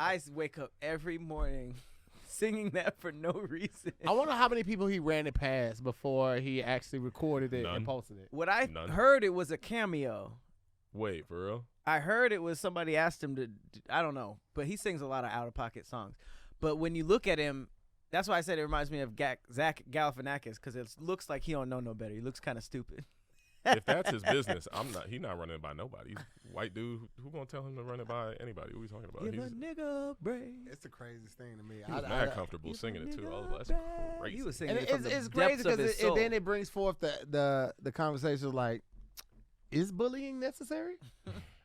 I wake up every morning singing that for no reason. I wonder how many people he ran it past before he actually recorded it and posted it. What I heard, it was a cameo. Wait, for real? I heard it was somebody asked him to, I don't know, but he sings a lot of out-of-pocket songs. But when you look at him, that's why I said it reminds me of Zach Galifianakis, because it looks like he don't know no better. He looks kind of stupid. If that's his business, he's not running it by nobody. He's a white dude. Who gonna tell him to run it by anybody? Who are we talking about? Give a nigga break. It's the craziest thing to me. He was mad comfortable singing it too. I was like, that's crazy. He was singing And it from it's the crazy depths of his soul. then it brings forth the conversation like, is bullying necessary?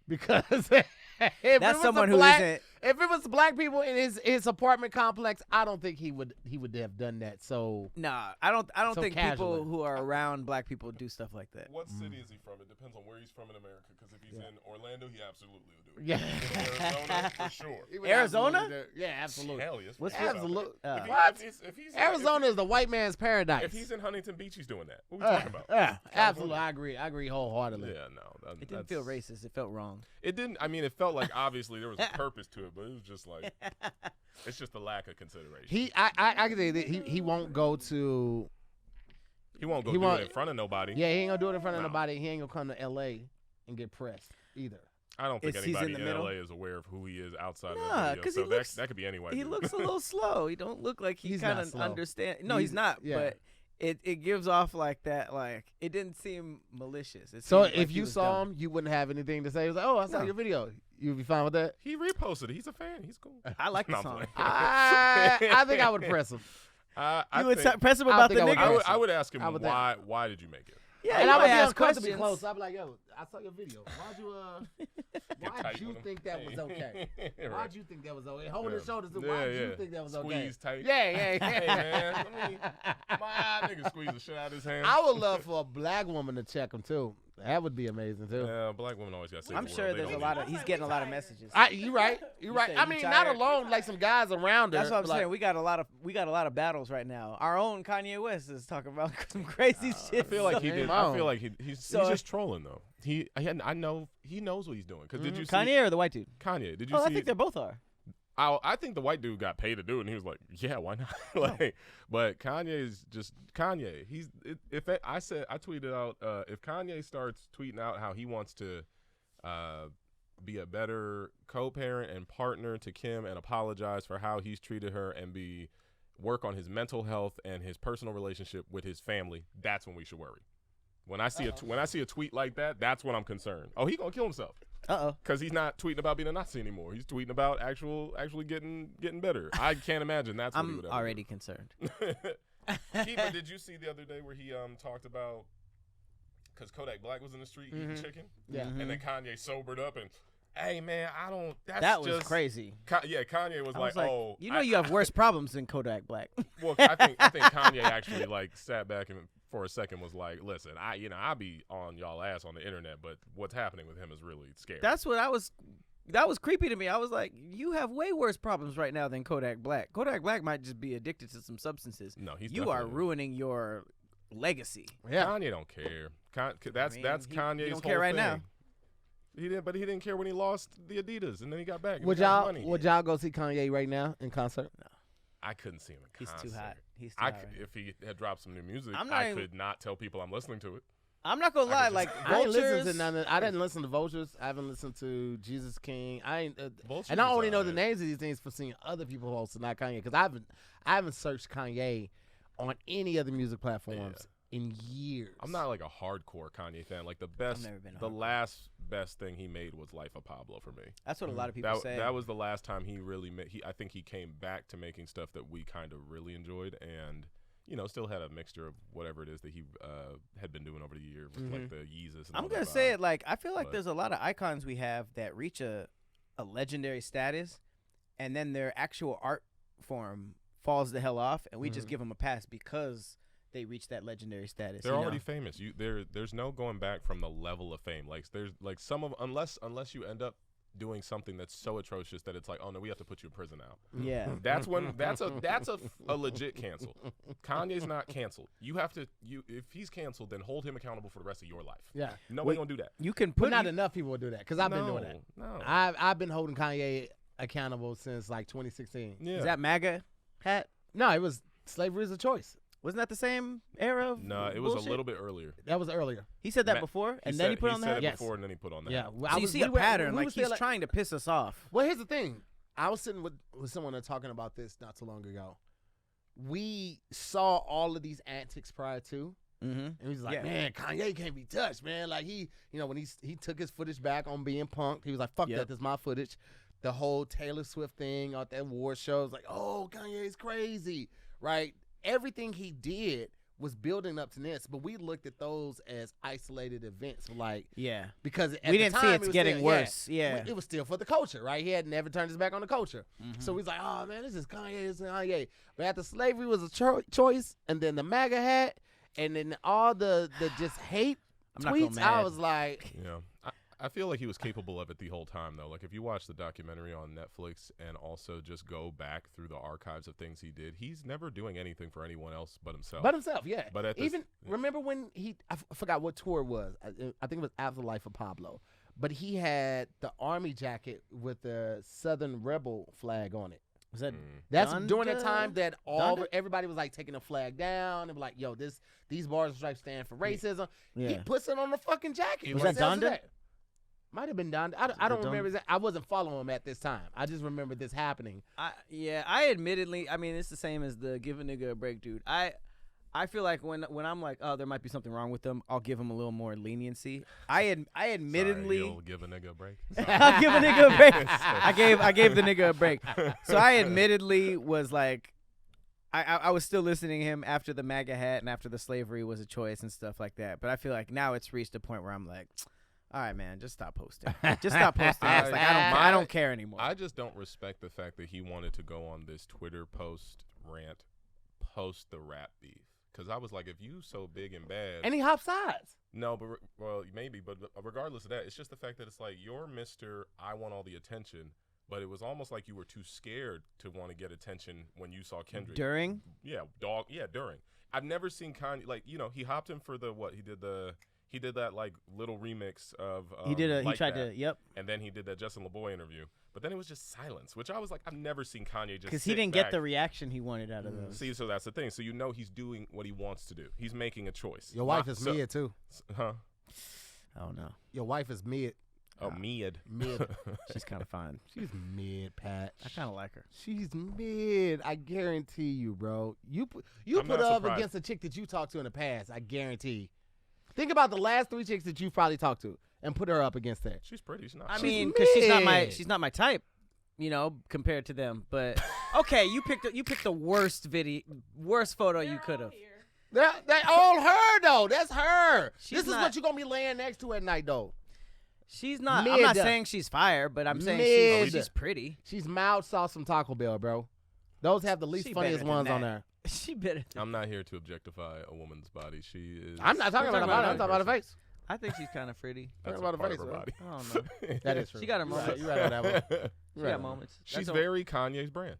Because that's someone who isn't. If it was black people in his apartment complex, I don't think he would have done that. So nah, I don't think casually. people who are around black people do stuff like that. What city is he from? It depends on where he's from in America. Because if he's in Orlando, he absolutely will do it. Yeah, Arizona for sure. Arizona? Yeah, absolutely. Hell yes. What's absolutely? What? Arizona is the white man's paradise. If he's in Huntington Beach, he's doing that. What are we talking about? Yeah, absolutely. I agree wholeheartedly. Yeah, no. It didn't feel racist. It felt wrong. It didn't. I mean, it felt like obviously there was a purpose to it, but it was just like it's just a lack of consideration. I can say that he won't go to. He won't do it in front of nobody. Yeah, he ain't gonna do it in front of nobody. He ain't gonna come to L.A. and get pressed either. I don't think anybody in LA is aware of who he is outside of the video. So that could be anyone. He looks a little slow. He don't look like he kind of understands. No, he's not. Yeah. But it gives off like that. Like it didn't seem malicious. So if you saw him, you wouldn't have anything to say. It was like, oh, I saw your video. You'd be fine with that. He reposted it. He's a fan. He's cool. I like the song. I think I would press him. You would press him about the nigga? I would ask him why did you make it? Yeah, and I would be ask uncomfortably questions. close. I'd be like, yo, I saw your video. Why'd you think that was okay? Why'd you think that was okay? Hold his shoulders. Why'd you think that was okay? Squeeze tight. Yeah. Hey, man. My nigga squeeze the shit out of his hand. I would love for a black woman to check him, too. That would be amazing, too. Yeah, black women always got to say I'm sure there's a lot of, he's getting a lot of messages. You're right. I mean, not alone, like some guys around her. That's what I'm saying. We got a lot of battles right now. Our own Kanye West is talking about some crazy shit. I feel like he did. I feel like he's just trolling though. I know he knows what he's doing. Cause did you see Kanye or the white dude? Kanye. Did you see? I think they both are. I think the white dude got paid to do it, and he was like, "Yeah, why not?" But Kanye's just Kanye. I tweeted out if Kanye starts tweeting out how he wants to be a better co-parent and partner to Kim and apologize for how he's treated her and work on his mental health and his personal relationship with his family, that's when we should worry. When I see a tweet like that, that's when I'm concerned. Oh, he gonna kill himself. Because he's not tweeting about being a Nazi anymore. He's tweeting about actually getting better. I can't imagine that's what he would ever already do. concerned. But did you see the other day where he talked about because Kodak Black was in the street eating chicken? Yeah. And then Kanye sobered up and, hey, man, that was crazy. Kanye was like, oh. You know you have worse problems than Kodak Black. Well, I think Kanye actually sat back and for a second was like, listen, I be on y'all ass on the internet, but what's happening with him is really scary. That was creepy to me. I was like, you have way worse problems right now than Kodak Black. Kodak Black might just be addicted to some substances. No, you are ruining your legacy. Yeah. Kanye don't care. That's Kanye's he don't whole care right thing. now. He didn't care when he lost the Adidas and then he got back. Would y'all go see Kanye right now in concert? No. I couldn't see him in concert. He's too hot. If he had dropped some new music, I could not tell people I'm listening to it. I'm not gonna lie, I ain't listened to none of, I didn't listen to Vultures. I haven't listened to Jesus King. And I only know the names of these things for seeing other people host and not Kanye, because I haven't searched Kanye on any other music platforms in years. I'm not like a hardcore Kanye fan. Like the last best thing he made was Life of Pablo for me. That's what a lot of people say. That was the last time he really made. I think he came back to making stuff that we kind of really enjoyed, and still had a mixture of whatever it is that he had been doing over the year with like the Yeezus. I'm gonna say it I feel like there's a lot of icons we have that reach a legendary status, and then their actual art form falls the hell off, and we just give them a pass because they reach that legendary status. They're already famous. There's no going back from the level of fame. Like there's like some of unless you end up doing something that's so atrocious that it's like, oh no, we have to put you in prison now. Yeah. That's a legit cancel. Kanye's not canceled. If he's canceled, then hold him accountable for the rest of your life. Yeah. Nobody gonna do that. You can but not enough people will do that, because I've been doing that. No. I've been holding Kanye accountable since like 2016. Yeah. Is that MAGA hat? No, it was slavery is a choice. Wasn't that the same era? Of No, it was bullshit? a little bit earlier. That was earlier. He said that before, and then he put on the He hat. said it before, and then he put on the hat. Yeah. So you see a pattern, like he's trying to piss us off. Well, here's the thing. I was sitting with someone and talking about this not too long ago. We saw all of these antics prior to, and he was like, "Man, Kanye can't be touched, man." Like when he took his footage back on being punked, he was like, "Fuck that, this is my footage." The whole Taylor Swift thing on that award show was like, "Oh, Kanye's crazy," right? Everything he did was building up to this, but we looked at those as isolated events, like because at we the didn't time, see it's it was getting still, worse. it was still for the culture, right? He had never turned his back on the culture, so he's like, "Oh man, this is Kanye." But after slavery was a choice, and then the MAGA hat, and then all the just hate tweets, I was like, I feel like he was capable of it the whole time, though. Like, if you watch the documentary on Netflix and also just go back through the archives of things he did, he's never doing anything for anyone else but himself. Yeah. But remember when I forgot what tour it was. I think it was Afterlife of Pablo. But he had the army jacket with the Southern Rebel flag on it. Was that that's during the time that everybody was like taking the flag down and be like, "Yo, these bars and stripes stand for racism." Yeah. He puts it on the fucking jacket. Was that Donda? Might have been Donda. I don't remember. I wasn't following him at this time. I just remember this happening. I admittedly, I mean, it's the same as the give a nigga a break, dude. I feel like when I'm like, oh, there might be something wrong with them, I'll give him a little more leniency. I admittedly you'll give a nigga a break. I'll give a nigga a break. I gave the nigga a break. So I admittedly was like, I was still listening to him after the MAGA hat and after the slavery was a choice and stuff like that. But I feel like now it's reached a point where I'm like, all right, man, just stop posting. Just stop posting. It's like I don't care anymore. I just don't respect the fact that he wanted to go on this Twitter rant, post the rap beef. Because I was like, if you so big and bad. And he hopped sides. No, but maybe. But regardless of that, it's just the fact that it's like, you're Mr. I want all the attention. But it was almost like you were too scared to want to get attention when you saw Kendrick. During? Yeah, during. I've never seen Kanye, like, he hopped in for he did that like little remix of he tried to and then he did that Justin LeBoy interview, but then it was just silence, which I was like, I've never seen Kanye just because he didn't get the reaction he wanted out of those. See, so that's the thing. So he's doing what he wants to do. He's making a choice. Your wife is mid too. Huh? Oh no. Your wife is mid. Oh, mid. She's kind of fine. She's mid, Pat. I kind of like her. She's mid. I guarantee you, bro. You put her up against a chick that you talked to in the past. I guarantee. Think about the last 3 chicks that you've probably talked to and put her up against that. She's pretty. She's not. I mean, because she's not my type, compared to them. But okay, you picked the worst photo you could have. They all her though. That's her. This is what you're gonna be laying next to at night though. She's not. I'm not saying she's fire, but I'm saying she's pretty. She's mild sauce from Taco Bell, bro. Those have the least funniest ones on there. She better. I'm not here to objectify a woman's body. She is. I'm not talking about her body. I'm talking about her face. I think she's kind of pretty. That's about her face, body. I don't know. That is true. She got her moments. You right on that one. She got moments. She's very Kanye's brand.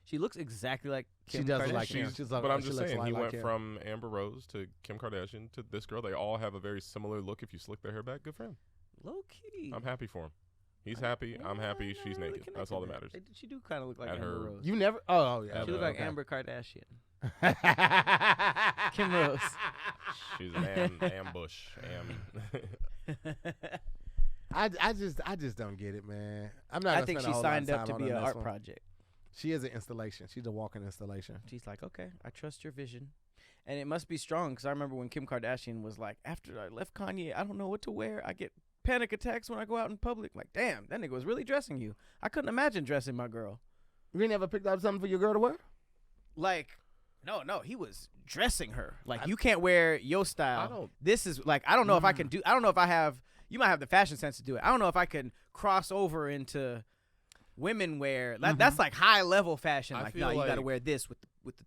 She looks exactly like Kim She does Kardashian. like Kim. But I'm just saying, he went from Amber Rose to Kim Kardashian to this girl. They all have a very similar look. If you slick their hair back, good for him. Low key. I'm happy for him. He's happy. I'm happy. She's naked. That's all that matters. She do kind of look like Amber Rose. You never. Oh yeah. She look like Amber Kardashian. Kim Rose. She's an ambush. I just don't get it, man. I'm not. I think she signed up to be an art project. She is an installation. She's a walking installation. She's like, okay, I trust your vision. And it must be strong because I remember when Kim Kardashian was like, after I left Kanye, I don't know what to wear. I get panic attacks when I go out in public. Like, damn, that nigga was really dressing you. I couldn't imagine dressing my girl. You never picked out something for your girl to wear? Like, no, he was dressing her. Like, you can't wear your style. This is like, I don't know if I can do, I don't know if I have, you might have the fashion sense to do it. I don't know if I can cross over into women wear. That's like high level fashion. Like, no, you got to wear this with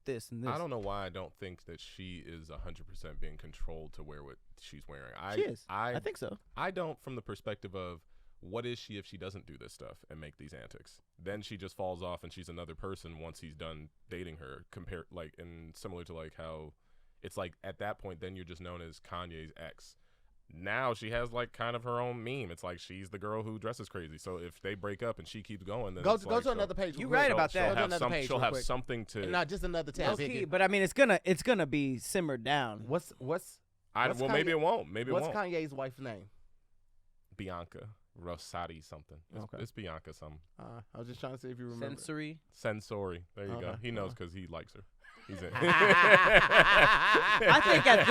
this and this. I don't know why I don't think that she is 100% being controlled to wear what she's wearing. She is. I think so. I don't, from the perspective of what is she if she doesn't do this stuff and make these antics? Then she just falls off and she's another person once he's done dating her. And similar to like how it's like at that point, then you're just known as Kanye's ex. now she has like kind of her own meme. It's like she's the girl who dresses crazy. So if they break up and she keeps going, then go like to another page. You're right about that. She'll have something to. Not just another tab. Okay, but I mean, it's gonna be simmered down. Well, maybe it won't. Maybe what's it won't. Kanye's wife's name? Bianca Rosati something. Okay. It's Bianca something. I was just trying to see if you remember. Sensory. There you go. He knows because he likes her. He's in. I think at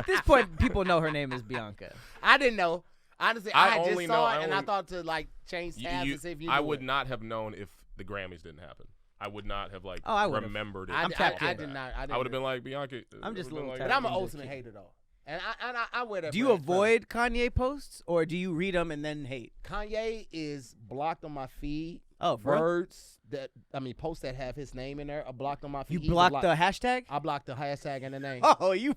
this point, people know her name is Bianca. I didn't know. Honestly, I just saw it, and I thought to like change tabs and see if you. I would not have known if the Grammys didn't happen. I would not have like remembered it. I did not. I would have been like Bianca. I'm just a little. But I'm an ultimate hater though. And I wear that. Do you avoid Kanye posts or do you read them and then hate? Kanye is blocked on my feed. Oh, words posts that have his name in there are blocked on my feed. You blocked the hashtag? I blocked the hashtag and the name. Oh, you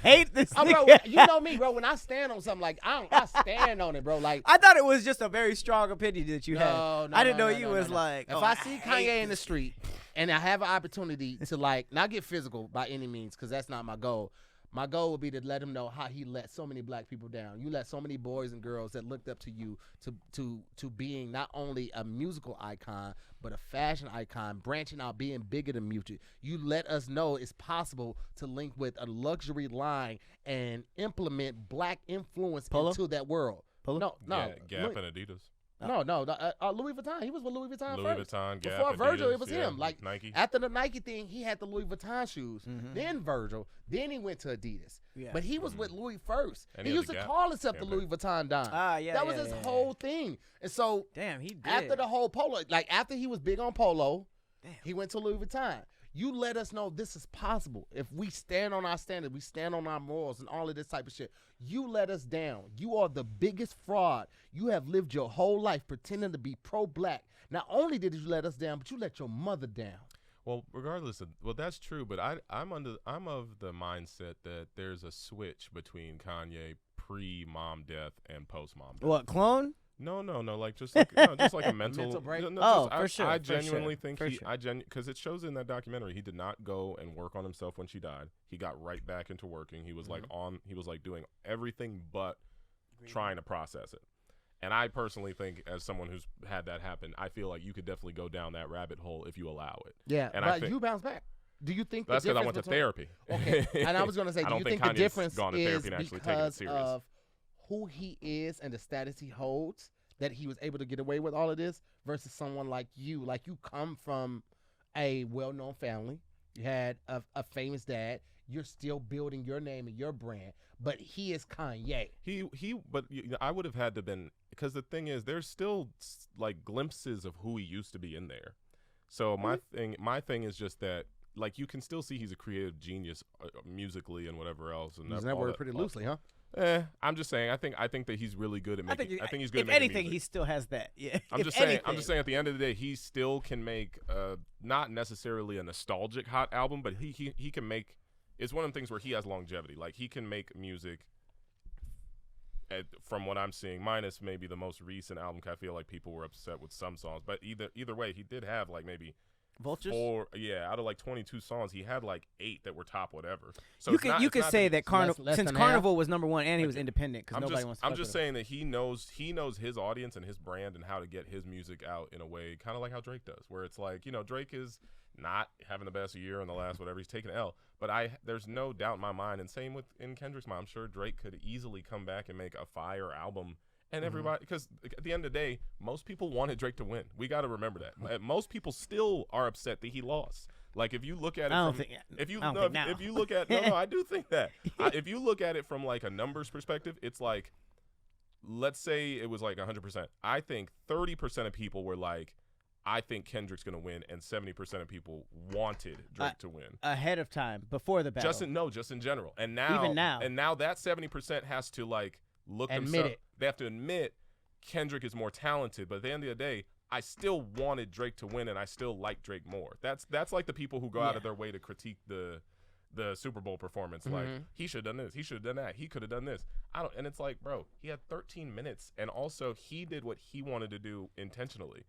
hate this bro, nigga. you know me, bro. When I stand on something, like I stand on it, bro. Like I thought it was just a very strong opinion that you had. I didn't know you was like. If I see Kanye in the street and I have an opportunity to like not get physical by any means, because that's not my goal. My goal would be to let him know how he let so many black people down. You let so many boys and girls that looked up to you to being not only a musical icon, but a fashion icon, branching out, being bigger than music. You let us know it's possible to link with a luxury line and implement black influence into that world. Polo? No. Gap and Adidas. No, Louis Vuitton. He was with Louis Vuitton Louis first. Vuitton, Gap, before Virgil, Adidas, it was him. Like Nike. After the Nike thing, he had the Louis Vuitton shoes. Mm-hmm. Then Virgil. Then he went to Adidas. Yeah. But he was with Louis first. And he used to call himself the Louis Vuitton Don. That was his whole thing. And so, damn, he did. After the whole polo, like after he was big on polo, he went to Louis Vuitton. You let us know this is possible. If we stand on our standard, we stand on our morals and all of this type of shit. You let us down. You are the biggest fraud. You have lived your whole life pretending to be pro-black. Not only did you let us down, but you let your mother down. Well, that's true, but I'm of the mindset that there's a switch between Kanye pre-mom death and post-mom death. What, clone? No, like just like a mental break. For sure. I genuinely think because it shows in that documentary he did not go and work on himself when she died. He got right back into working. He was he was doing everything but trying to process it. And I personally think, as someone who's had that happen, I feel like you could definitely go down that rabbit hole if you allow it. Yeah, but you bounce back. Do you think that's because I went to therapy? Okay, and I was going to say, do you think the difference is because it of who he is and the status he holds, that he was able to get away with all of this, versus someone like you? Like, you come from a well-known family. You had a famous dad. You're still building your name and your brand, but he is Kanye. But I would have had to been, because the thing is, there's still like glimpses of who he used to be in there. So my thing is just that, like, you can still see he's a creative genius musically and whatever else. And using that word pretty loosely, huh? I'm just saying. I think that he's really good at making. I think he's good. If at making anything, music. he still has that. Yeah. I'm just saying. At the end of the day, he still can make not necessarily a nostalgic hot album, but he can make. It's one of the things where he has longevity. Like, he can make music. From what I'm seeing, minus maybe the most recent album, I feel like people were upset with some songs. But either way, he did have like maybe. Vultures? Out of like 22 songs, he had like 8 that were top whatever. So you could say that Carnival was number one and he was independent because nobody wants to. I'm just saying that he knows his audience and his brand and how to get his music out in a way kind of like how Drake does, where it's like, Drake is not having the best year in the last whatever, he's taking an L. But there's no doubt in my mind, and same in Kendrick's mind, I'm sure Drake could easily come back and make a fire album. And everybody, because at the end of the day, most people wanted Drake to win. We got to remember that. Most people still are upset that he lost. Like, if you look at it, if you look at, I do think that. If you look at it from like a numbers perspective, it's like, let's say it was like 100%. I think 30% of people were like, I think Kendrick's gonna win, and 70% of people wanted Drake to win ahead of time, before the battle. Just in general. And now that 70% has to like look themselves. They have to admit Kendrick is more talented, but at the end of the day, I still wanted Drake to win, and I still like Drake more. That's like the people who go out of their way to critique the Super Bowl performance. Like, he should have done this, he should have done that, he could have done this. And it's like, bro, he had 13 minutes, and also he did what he wanted to do intentionally.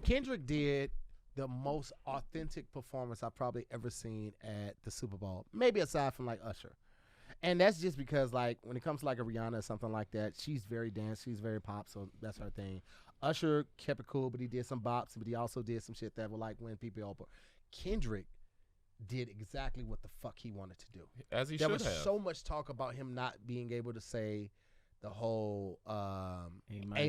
Kendrick did the most authentic performance I've probably ever seen at the Super Bowl, maybe aside from like Usher. And that's just because, like, when it comes to, like, a Rihanna or something like that, she's very dance, she's very pop, so that's her thing. Usher kept it cool, but he did some bops, but he also did some shit that would, like, win people over. Kendrick did exactly what the fuck he wanted to do. As he should have. There was so much talk about him not being able to say the whole A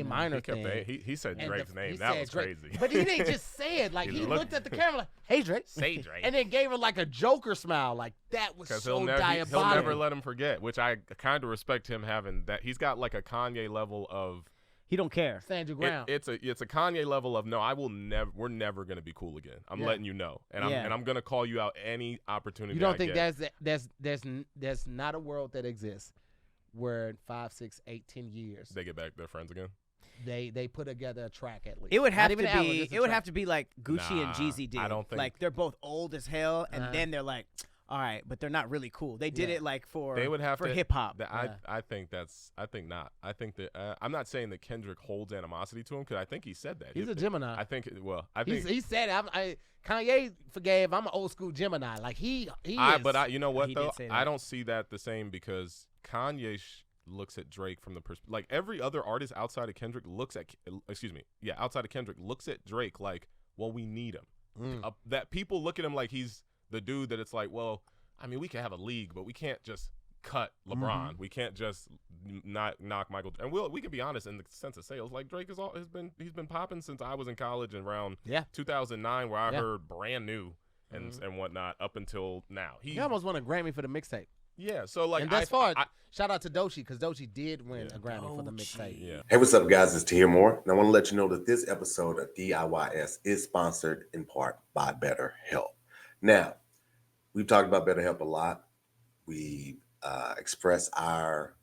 minor thing. He said Drake's name. He that said was Drake. crazy. But he didn't just say it. Like, he looked at the camera like, hey, Drake. Say Drake. And then gave her, like, a Joker smile. Like, that was so diabolical. He'll never let him forget, which I kind of respect him having that. He's got, like, a Kanye level of. He don't care. Stand your ground. It's a Kanye level of, no, I will never. We're never going to be cool again. I'm letting you know. And I'm going to call you out any opportunity You don't I think get. there's not a world that exists where in 5, 6, 8, 10 years They get back their friends again. They put together a track at least. It would have Not to even an album, be. just a It would track. have to be like Gucci and Jeezy did. I don't think like they're both old as hell, and then they're like, all right, but they're not really cool. They did it like for they would have for to, hip hop. I think not. I think that I'm not saying that Kendrick holds animosity to him because I think he said that. He's a Gemini. I think. Well, I think he said Kanye forgave. I'm an old school Gemini. Like he is. But you know what He though? did say that. I don't see that the same because Kanye looks at Drake from the perspective like every other artist outside of Kendrick looks at. Outside of Kendrick looks at Drake like, well, we need him. That people look at him like he's the dude that it's like, well, I mean, we can have a league, but we can't just cut LeBron. We can't just not knock Michael. And we can be honest in the sense of sales. Like Drake he's been popping since I was in college and around 2009, where I heard brand new and whatnot up until now. He almost won a Grammy for the mixtape. Yeah, so like, and that's shout out to Doechii because Doechii did win a Grammy for the mixtape. Yeah. Hey, what's up, guys? It's Tahir Moore, and I want to let you know that this episode of DIYS is sponsored in part by BetterHelp. Now, we've talked about BetterHelp a lot. We express our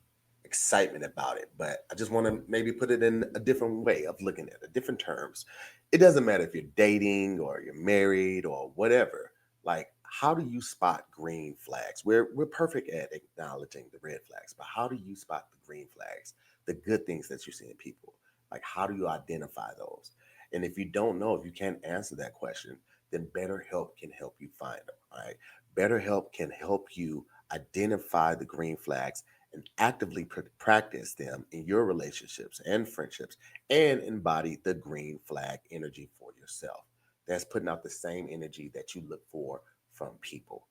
excitement about it, but I just want to maybe put it in a different way of looking at it, different terms. It doesn't matter if you're dating or you're married or whatever. Like, how do you spot green flags? We're perfect at acknowledging the red flags, but how do you spot the green flags, the good things that you see in people? Like, how do you identify those? And if you don't know, if you can't answer that question, then BetterHelp can help you find them, right? BetterHelp can help you identify the green flags and actively practice them in your relationships and friendships and embody the green flag energy for yourself. That's putting out the same energy that you look for from people.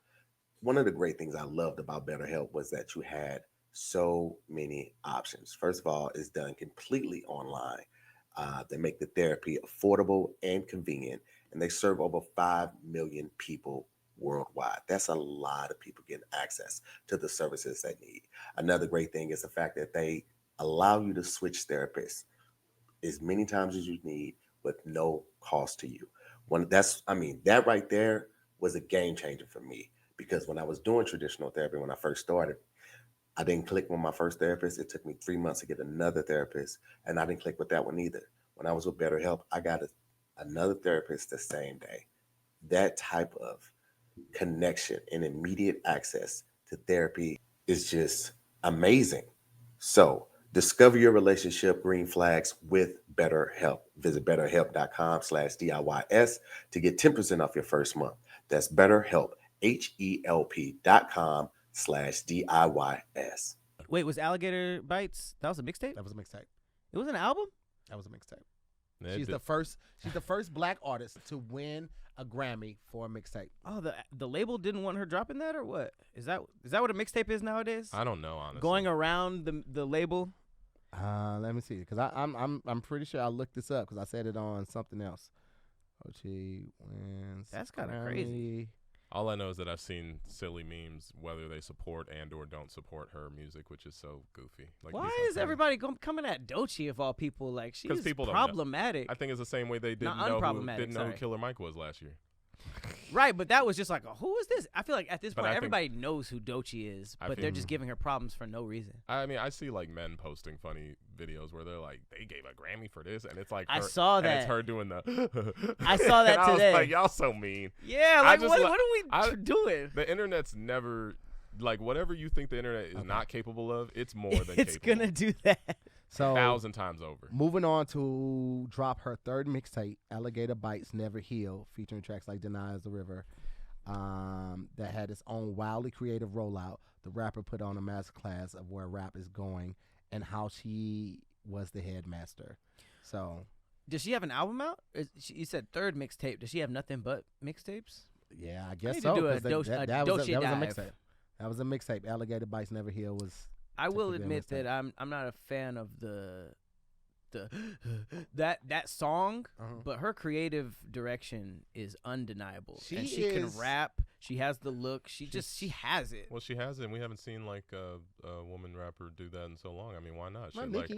One of the great things I loved about BetterHelp was that you had so many options. First of all, it's done completely online. They make the therapy affordable and convenient, and they serve over 5 million people worldwide. That's a lot of people getting access to the services they need. Another great thing is the fact that they allow you to switch therapists as many times as you need with no cost to you. That right there was a game changer for me, because when I was doing traditional therapy, when I first started, I didn't click with my first therapist. It took me 3 months to get another therapist, and I didn't click with that one either. When I was with BetterHelp, I got another therapist the same day. That type of connection and immediate access to therapy is just amazing. So discover your relationship green flags with BetterHelp. Visit BetterHelp.com/DIYS to get 10% off your first month. That's BetterHelp, HELP.com/DIYS. Wait, was Alligator Bites? That was a mixtape? That was a mixtape. It was an album? That was a mixtape. She's the first black artist to win a Grammy for a mixtape. Oh, the label didn't want her dropping that, or what? Is that what a mixtape is nowadays? I don't know, honestly. Going around the label. Let me see, because I'm pretty sure I looked this up because I said it on something else. She wins. That's kind of crazy. All I know is that I've seen silly memes, whether they support and or don't support her music, which is so goofy. Like, why is everybody coming at Doechii of all people? Like, she's problematic. I think it's the same way they didn't know who Killer Mike was last year. Right, but that was just like, who is this? I feel like at this point, everybody knows who Doechii is, but they're just giving her problems for no reason. I mean, I see like men posting funny videos where they're like, they gave a Grammy for this, and it's like I saw that. And it's her doing the. I saw that and today. I was like, y'all so mean. Yeah, like what are we doing? The internet's never like whatever you think the internet is not capable of. It's more than it's capable. gonna do that. So 1,000 times over. Moving on to drop her third mixtape, Alligator Bites Never Heal, featuring tracks like Denies the River. that had its own wildly creative rollout. The rapper put on a masterclass of where rap is going and how she was the headmaster. So, does she have an album out? You said third mixtape. Does she have nothing but mixtapes? Yeah, I guess need so. to do a 'cause Doce that was a dive. mixtape. That was a mixtape. Alligator Bites Never Heal was. I will technically a admit that mixtape. I'm not a fan of that song, but her creative direction is undeniable. She and she can rap. She has the look. She has it. Well, she has it. And we haven't seen like a woman rapper do that in so long. I mean, why not? Well, Like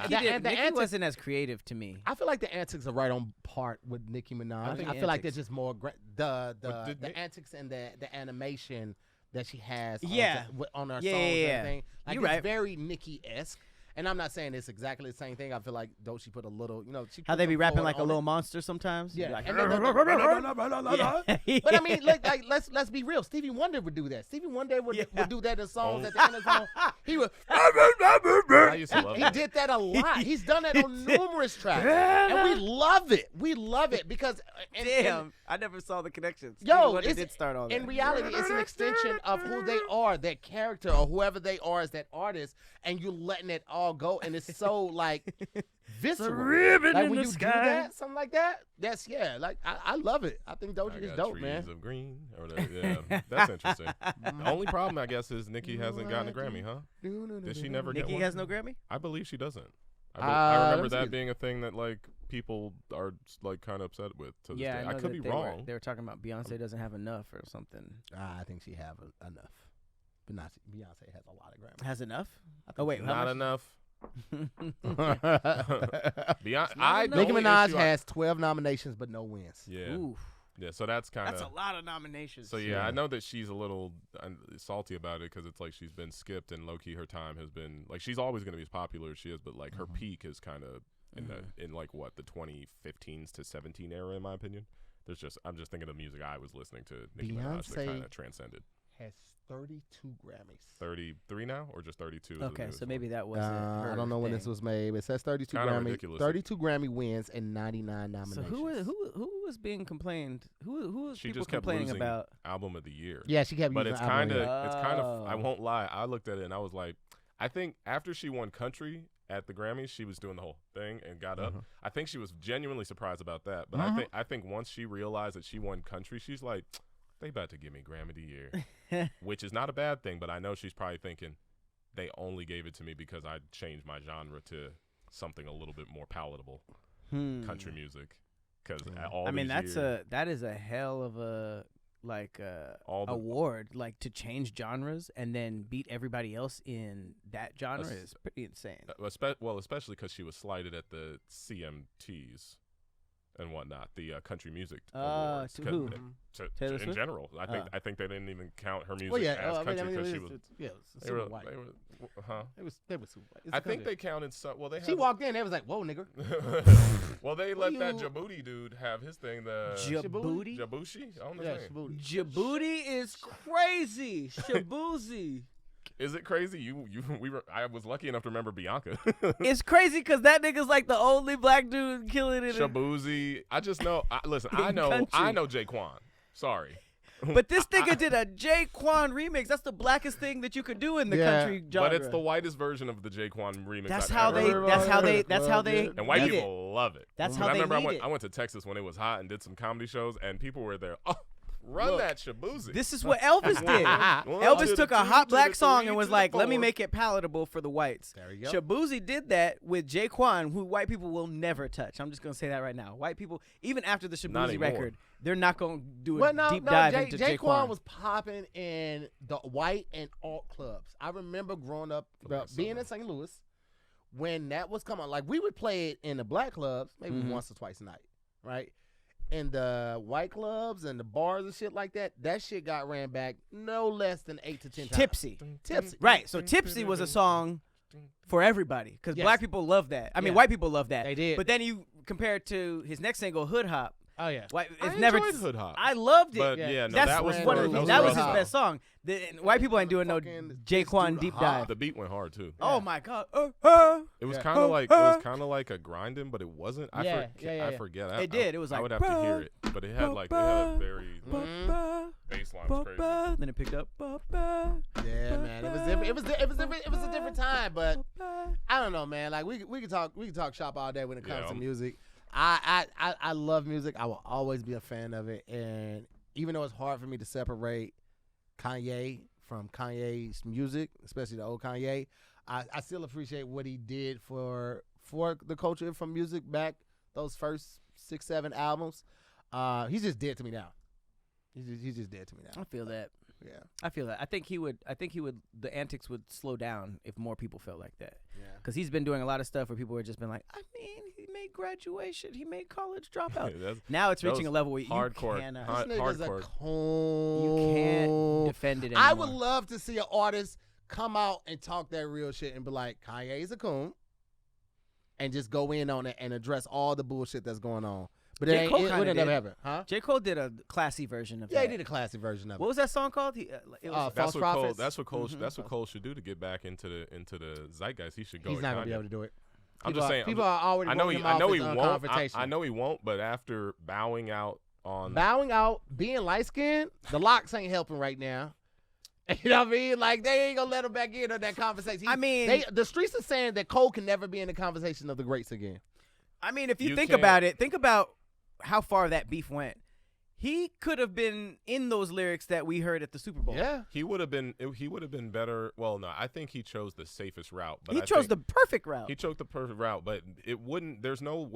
Nicki. Nicki wasn't as creative to me. I feel like the Antics are right on part with Nicki Minaj. think I feel like they're Antics. just more the Antics and the animation that she has on her songs and everything. Like, You're it's right. very Nicki-esque. And I'm not saying it's exactly the same thing. I feel like Doechii put a little, she How put they be some rapping forward like a on little it. monster sometimes. Yeah. Like, And then yeah. But I mean, let's be real. Stevie Wonder would do that. Stevie Wonder would do that in songs at the end of the song. He would. I used to love He that. did that a lot. He's done that on numerous tracks, and we love it. We love it because Damn, I never saw the connections. Yo, it did start all that. in reality, it's an extension of who they are, that character or whoever they are as that artist, and you're letting it all go, and it's so like visceral. ribbon Like in when the you sky. do that, something like that. That's like I love it. I think I Doechii is got dope, trees man. of green. Or yeah, that's interesting. The only problem, I guess, is Nicki hasn't gotten a Grammy, huh? Did she never get Nicki one? has no Grammy? I believe she doesn't. I let remember me see. that being a thing that like people are like kind of upset with to this Yeah, day. I I know could that be wrong. They were talking about Beyonce doesn't have enough or something. I think she have enough. But Beyonce has a lot of Grammys. Has enough? I think Oh wait, so. how Not much? enough. Beyonce. Nicki Minaj has 12 nominations but no wins. Yeah. Ooh, Yeah. So that's kind that's a of. lot of nominations. So yeah, I know that she's a little salty about it because it's like she's been skipped and low key her time has been like she's always going to be as popular as she is, but like her peak is kind of in like what the 2015s to 17 era in my opinion. I'm just thinking of the music I was listening to Nicki Minaj that Beyonce kind of transcended. Has 32 Grammys. 33 now or just 32? Okay, so maybe that was I don't know when this was made, but it says 32 Kinda Grammy, ridiculous. 32 Grammy wins and 99 nominations. So who was being complained? Who was She people just kept complaining losing about? album of the year. Yeah, she kept But using it's album kind of of the year. it's kind of I Oh. won't lie. I looked at it and I was like, I think after she won country at the Grammys, she was doing the whole thing and got up. I think she was genuinely surprised about that. But I think once she realized that she won country, she's like, they about to give me Grammy of the year, which is not a bad thing. But I know she's probably thinking they only gave it to me because I changed my genre to something a little bit more palatable, country music. Because all I mean, these years, that is a hell of a all the award, like to change genres and then beat everybody else in that genre is pretty insane. especially because she was slighted at the CMTs and whatnot, the country music awards. To who? Taylor In Swift? general, I think they didn't even count her music Well, yeah, as country because she was. It was They were, super white. they were, They were super white. It's I a think country. they counted some. Well, they She had. walked in, they was like, "Whoa, nigga." Well, they let that you- Djibouti dude have his thing. The Djibouti? Djibouti. I don't know. Yeah, his name. Djibouti. Djibouti is crazy. Shabuzi. Is it crazy? I was lucky enough to remember Bianca. It's crazy because that nigga's like the only black dude killing it. Shabuzi. I just know. Listen, I In know country. Jaquan. Sorry. But this nigga did a Jaquan remix. That's the blackest thing that you could do in the country genre. But it's the whitest version of the Jaquan remix. That's I've how ever they. heard. That's how they. And white eat people love it. That's 'Cause how I they remember eat it. I went to Texas when it was hot and did some comedy shows, and people were there. Oh, run Look, that Shabuzi. This is what Elvis did. One to Elvis the took a 2 hot to black the song 3 and was to the like, "Let me 4." make it palatable for the whites." There you go. Shabuzi did that with Jaquan, who white people will never touch. I'm just gonna say that right now. White people, even after the Not Shabuzi anymore. record, they're not gonna do a Well, no, deep dive into Jaquan Jaquan. was popping in the white and alt clubs. I remember growing up, last being summer. in St. Louis, when that was coming. Like, we would play it in the black clubs maybe once or twice a night, right? In the white clubs and the bars and shit like that, that shit got ran back no less than 8 to 10 times. Tipsy. Tipsy. Right. So Tipsy was a song for everybody because Yes. black people love that. I mean, Yeah. white people love that. They did. But then you compare it to his next single, Hood Hop. Oh, yeah. White, I it's never. enjoyed Hood Hop. I loved it. But Yeah. yeah, no, That's that was one for- of that that was was his hot. best song. White people ain't doing no Fucking Jaquan dude deep hot. dive. The beat went hard too. Oh my god. It was Yeah. kind of like a grinding, but it wasn't. I Yeah, forget. It did. It was I like, would have to hear it. but it had like it had a very bass line was crazy. Then it picked up. Yeah, man, it was different. It was a different time, but I don't know, man. Like we can talk shop all day when it comes to music. I love music. I will always be a fan of it, and even though it's hard for me to separate Kanye from Kanye's music, especially the old Kanye, I still appreciate what he did for the culture from music back those first 6-7 albums. He's just dead to me now. He's just dead to me now. I feel that. Yeah, I feel that. I think he would. The Antics would slow down if more people felt like that. yeah. Because he's been doing a lot of stuff where people have just been like, I mean, he made graduation, he made college dropout. Now it's reaching a level where you hardcore. can't. This nigga's a Hardcore. coon. You can't defend it anymore. I would love to see an artist come out and talk that real shit and be like, Kanye's a coon, and just go in on it and address all the bullshit that's going on. But J. Cole it kinda would did. never happen, huh? J. Cole did a classy version of that. Yeah, he did a classic version of it. What was that song called? It was, False Prophets. That's what Cole should do to get back into the zeitgeist. He should go. He's not Kanye. gonna be able to do it. I'm just saying. People are already. I know he won't. I know he won't. But after bowing out, being light skinned, the locks ain't helping right now. You know what I mean? Like, they ain't gonna let him back in on that conversation. The streets are saying that Cole can never be in the conversation of the greats again. I mean, if you think about it, think about how far that beef went. He could have been in those lyrics that we heard at the Super Bowl. Yeah, he would have been better. Well, no, I think he chose the safest route. But he chose the perfect route. He chose the perfect route, but it wouldn't. There's no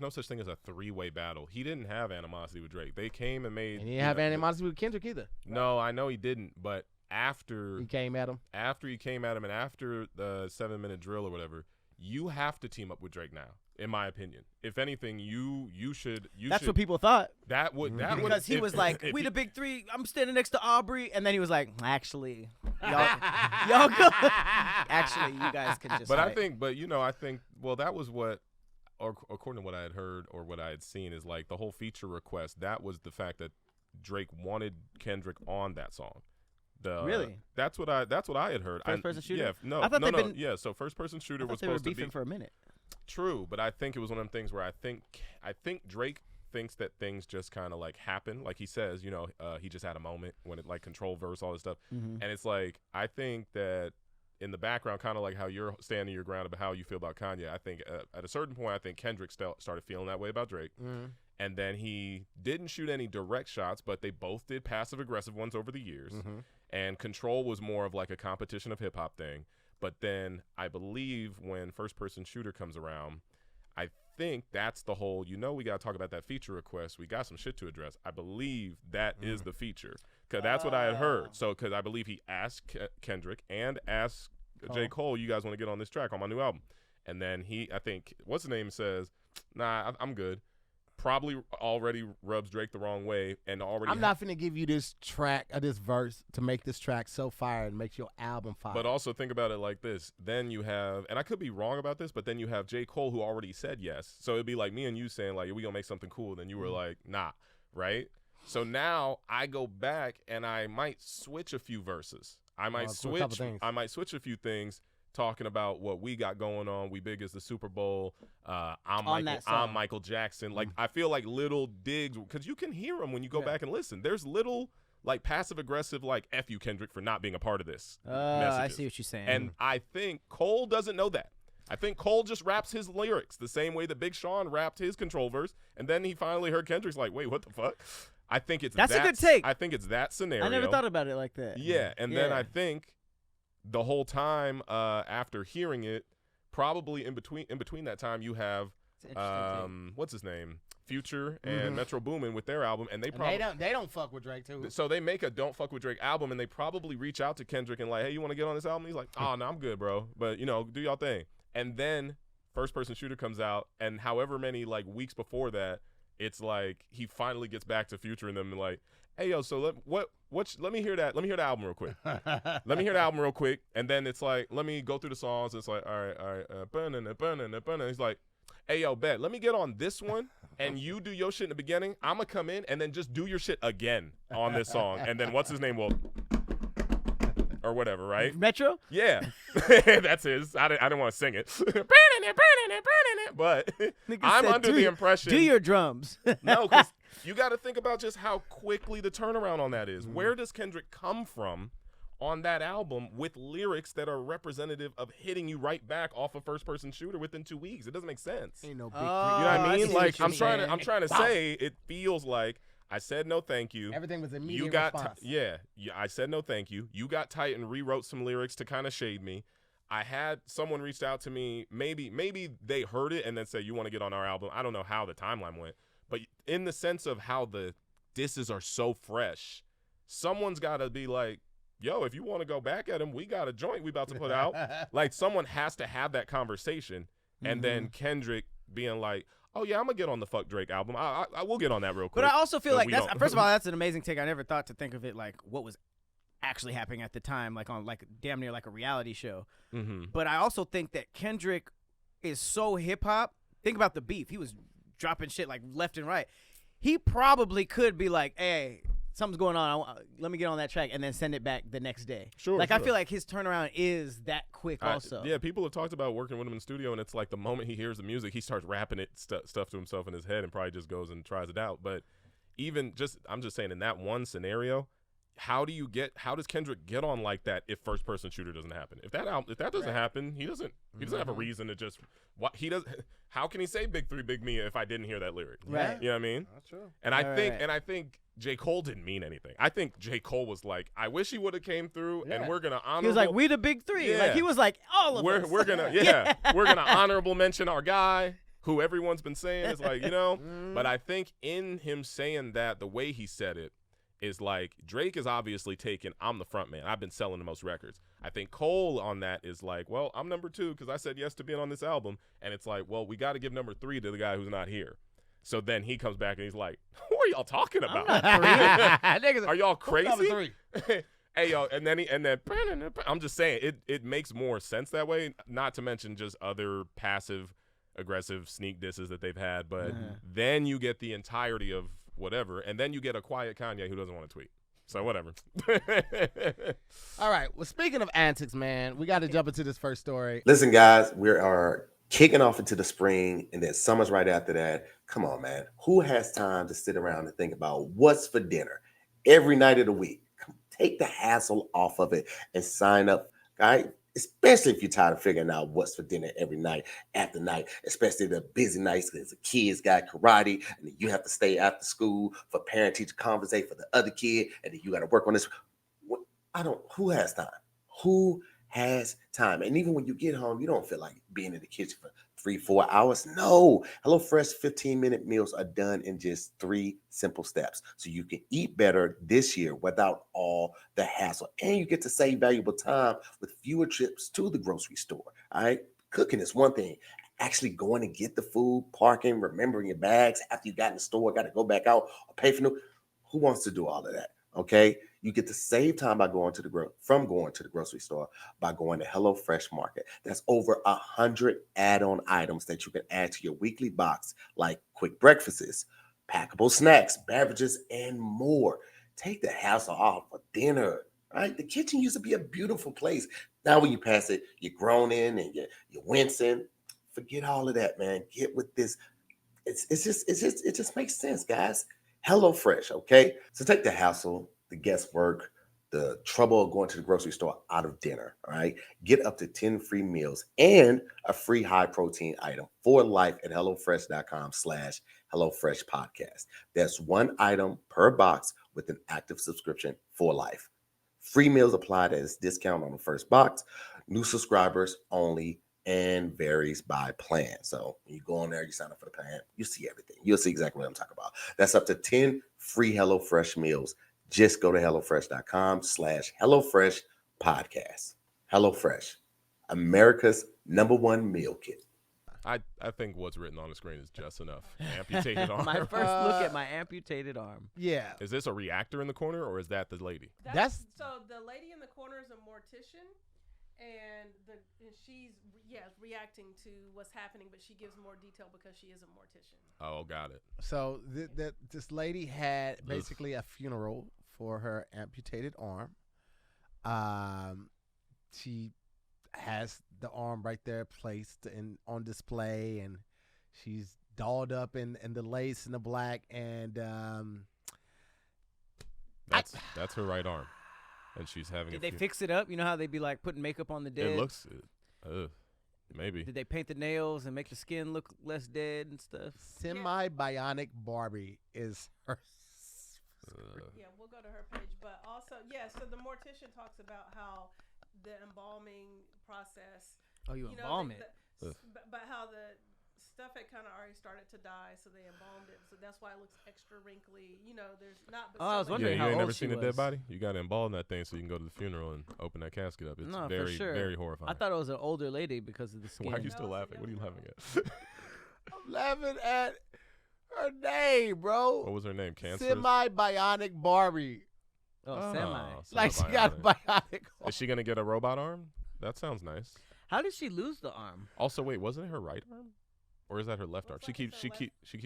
such thing as a 3-way battle. He didn't have animosity with Drake. They came and made. And he didn't have animosity with Kendrick either. No, I know he didn't. But after he came at him, and after the 7-minute drill or whatever, you have to team up with Drake now. In my opinion, if anything, you should. That's what people thought. Because he was like, "We the big three. I'm standing next to Aubrey," and then he was like, "Actually, y'all go. Actually, you guys can just." But fight. I think, well, that was what, or according to what I had heard or what I had seen, is like the whole feature request. That was the fact that Drake wanted Kendrick on that song. Really? That's what I had heard. First person shooter. Yeah, no, I thought no. Yeah, so first person shooter was supposed to be. They were beefing for a minute. True, but I think it was one of them things where I think Drake thinks that things just kind of like happen. Like he says, he just had a moment when it like control verse, all this stuff. Mm-hmm. And it's like, I think that in the background, kind of like how you're standing your ground about how you feel about Kanye, I think at a certain point, I think Kendrick started feeling that way about Drake. Mm-hmm. And then he didn't shoot any direct shots, but they both did passive aggressive ones over the years. Mm-hmm. And Control was more of like a competition of hip hop thing. But then I believe when first person shooter comes around, I think that's the whole, we got to talk about that feature request. We got some shit to address. I believe that is the feature, because that's what I had heard. So, because I believe he asked Kendrick and asked J. Cole, you guys want to get on this track on my new album? And then I think, what's his name, says, nah, I'm good. Probably already rubs Drake the wrong way, and already. I'm not finna give you this track or this verse to make this track so fire and make your album fire. But also think about it like this: then you have, and I could be wrong about this, but then you have J. Cole who already said yes. So it'd be like me and you saying like, "We gonna make something cool," then you were like, "Nah," right? So now I go back and I might switch a few verses. I might switch a few things. Talking about what we got going on. We big as the Super Bowl. I'm Michael Jackson. Like, I feel like little digs, because you can hear them when you go back and listen. There's little like passive aggressive like F you Kendrick for not being a part of this. I see what you're saying. And I think Cole doesn't know that. I think Cole just raps his lyrics the same way that Big Sean rapped his Control verse, and then he finally heard Kendrick's like, wait, what the fuck? I think that's a good take. I think it's that scenario. I never thought about it like that. Yeah, and then I think the whole time after hearing it, probably in between that time, you have what's his name, Future and Metro Boomin with their album, and they don't fuck with Drake too. So they make a Don't Fuck with Drake album, and they probably reach out to Kendrick and like, hey, you want to get on this album? He's like, oh no, I'm good, bro. But do y'all thing. And then First Person Shooter comes out, and however many like weeks before that, it's like he finally gets back to Future and them and like, hey yo, so let me hear that. Let me hear the album real quick. Let me hear the album real quick. And then it's like, let me go through the songs. It's like, all right. Burnin'. He's like, hey yo, bet. Let me get on this one, and you do your shit in the beginning. I'ma come in and then just do your shit again on this song. And then what's his name will, or whatever, right? Metro? Yeah, that's his. I didn't want to sing it. But I'm under the impression. Do your drums. No, you got to think about just how quickly the turnaround on that is. Where does Kendrick come from on that album with lyrics that are representative of hitting you right back off a first-person shooter within 2 weeks? It doesn't make sense. Ain't no big You know what I mean? Like I'm trying to Wow. say, it feels like I said no thank you. Everything was immediate You got response. yeah, I said no thank you. You got tight and rewrote some lyrics to kind of shade me. I had someone reached out to me. Maybe they heard it and then said, you want to get on our album. I don't know how the timeline went. But in the sense of how the disses are so fresh, someone's got to be like, yo, if you want to go back at him, we got a joint we about to put out. Like, someone has to have that conversation. And then Kendrick being like, oh, yeah, I'm going to get on the Fuck Drake album. I will get on that real quick. But I also feel like first of all, that's an amazing take. I never thought to think of it like what was actually happening at the time, like on like damn near like a reality show. But I also think that Kendrick is so hip-hop. Think about the beef. He was dropping shit like left and right. He probably could be like, hey, something's going on. Let me get on that track and then send it back the next day. Sure. I feel like his turnaround is that quick also. Yeah, people have talked about working with him in the studio, and it's like the moment he hears the music, he starts rapping it stuff to himself in his head and probably just goes and tries it out. But I'm just saying in that one scenario, how does Kendrick get on like that if first person shooter doesn't happen? If that doesn't happen, he doesn't have a reason to just how can he say Big 3 Big Me if I didn't hear that lyric? Right. You know what I mean? That's true. And I think J. Cole didn't mean anything. I think J. Cole was like, I wish he would have came through and we're gonna honor. He was like, we the big three. Yeah. Like he was like all of us. We're gonna we're gonna honorable mention our guy who everyone's been saying is like, you know. But I think in him saying that, the way he said it is like Drake is obviously taking, I'm the front man. I've been selling the most records. I think Cole on that is like, well, I'm number 2 because I said yes to being on this album. And it's like, well, we got to give number 3 to the guy who's not here. So then he comes back and he's like, who are y'all talking about? Are y'all crazy? Hey, yo, and then I'm just saying it makes more sense that way, not to mention just other passive aggressive sneak disses that they've had. But then you get the entirety of whatever, and then you get a quiet Kanye who doesn't want to tweet. So whatever. All right. Well, speaking of antics, man, we got to jump into this first story. Listen, guys, we are kicking off into the spring, and then summer's right after that. Come on, man. Who has time to sit around and think about what's for dinner every night of the week? Take the hassle off of it and sign up, all right? Especially if you're tired of figuring out what's for dinner every night after night, especially the busy nights because the kids got karate and then you have to stay after school for parent-teacher conversation for the other kid, and then you got to work on this. Who has time? Who has time? And even when you get home, you don't feel like being in the kitchen for 3-4 hours. No. HelloFresh 15-minute meals are done in just 3 simple steps. So you can eat better this year without all the hassle. And you get to save valuable time with fewer trips to the grocery store. All right. Cooking is one thing. Actually going to get the food, parking, remembering your bags after you got in the store, got to go back out or pay for new. Who wants to do all of that? Okay. You get to save time by going to the grocery store by going to HelloFresh Market. That's over 100 add-on items that you can add to your weekly box, like quick breakfasts, packable snacks, beverages, and more. Take the hassle off for dinner. Right? The kitchen used to be a beautiful place. Now when you pass it, you're groaning and you're wincing. Forget all of that, man. Get with this. It just makes sense, guys. HelloFresh, okay? So take the hassle, the guesswork, the trouble of going to the grocery store out of dinner, all right? Get up to 10 free meals and a free high-protein item for life at HelloFresh.com/HelloFreshPodcast. That's 1 item per box with an active subscription for life. Free meals applied as discount on the first box. New subscribers only and varies by plan. So when you go on there, you sign up for the plan, you see everything. You'll see exactly what I'm talking about. That's up to 10 free HelloFresh meals. Just go to HelloFresh.com/HelloFreshPodcast. HelloFresh, America's #1 meal kit. I think what's written on the screen is just enough. Amputated arm. My first look at my amputated arm. Yeah. Is this a reactor in the corner or is that the lady? So the lady in the corner is a mortician, and she's reacting to what's happening, but she gives more detail because she is a mortician. Oh, got it. So this lady had basically a funeral for her amputated arm. She has the arm right there placed on display, and she's dolled up in the lace and the black, and that's her right arm, and she's having. Did they fix it up? You know how they be like putting makeup on the dead. It looks. Maybe. Did they paint the nails and make the skin look less dead and stuff? Semi-bionic Barbie is her. Yeah, we'll go to her page. But also, so the mortician talks about how the embalming process. Oh, you embalm it. But how the stuff had kind of already started to die, so they embalmed it. So that's why it looks extra wrinkly. There's not. But I was wondering you how ain't old never she seen was. a dead body? You got to embalm that thing so you can go to the funeral and open that casket up. It's very, for sure. very horrifying. I thought it was an older lady because of the skin. Why are you still laughing? What are you laughing at? I'm laughing at her name, bro. What was her name? Cancer? Semi-bionic Barbie. Oh, semi. Like she got a bionic. Is she gonna get a robot arm? That sounds nice. How did she lose the arm? Also, wait, wasn't it her right arm, or is that her left arm? She keeps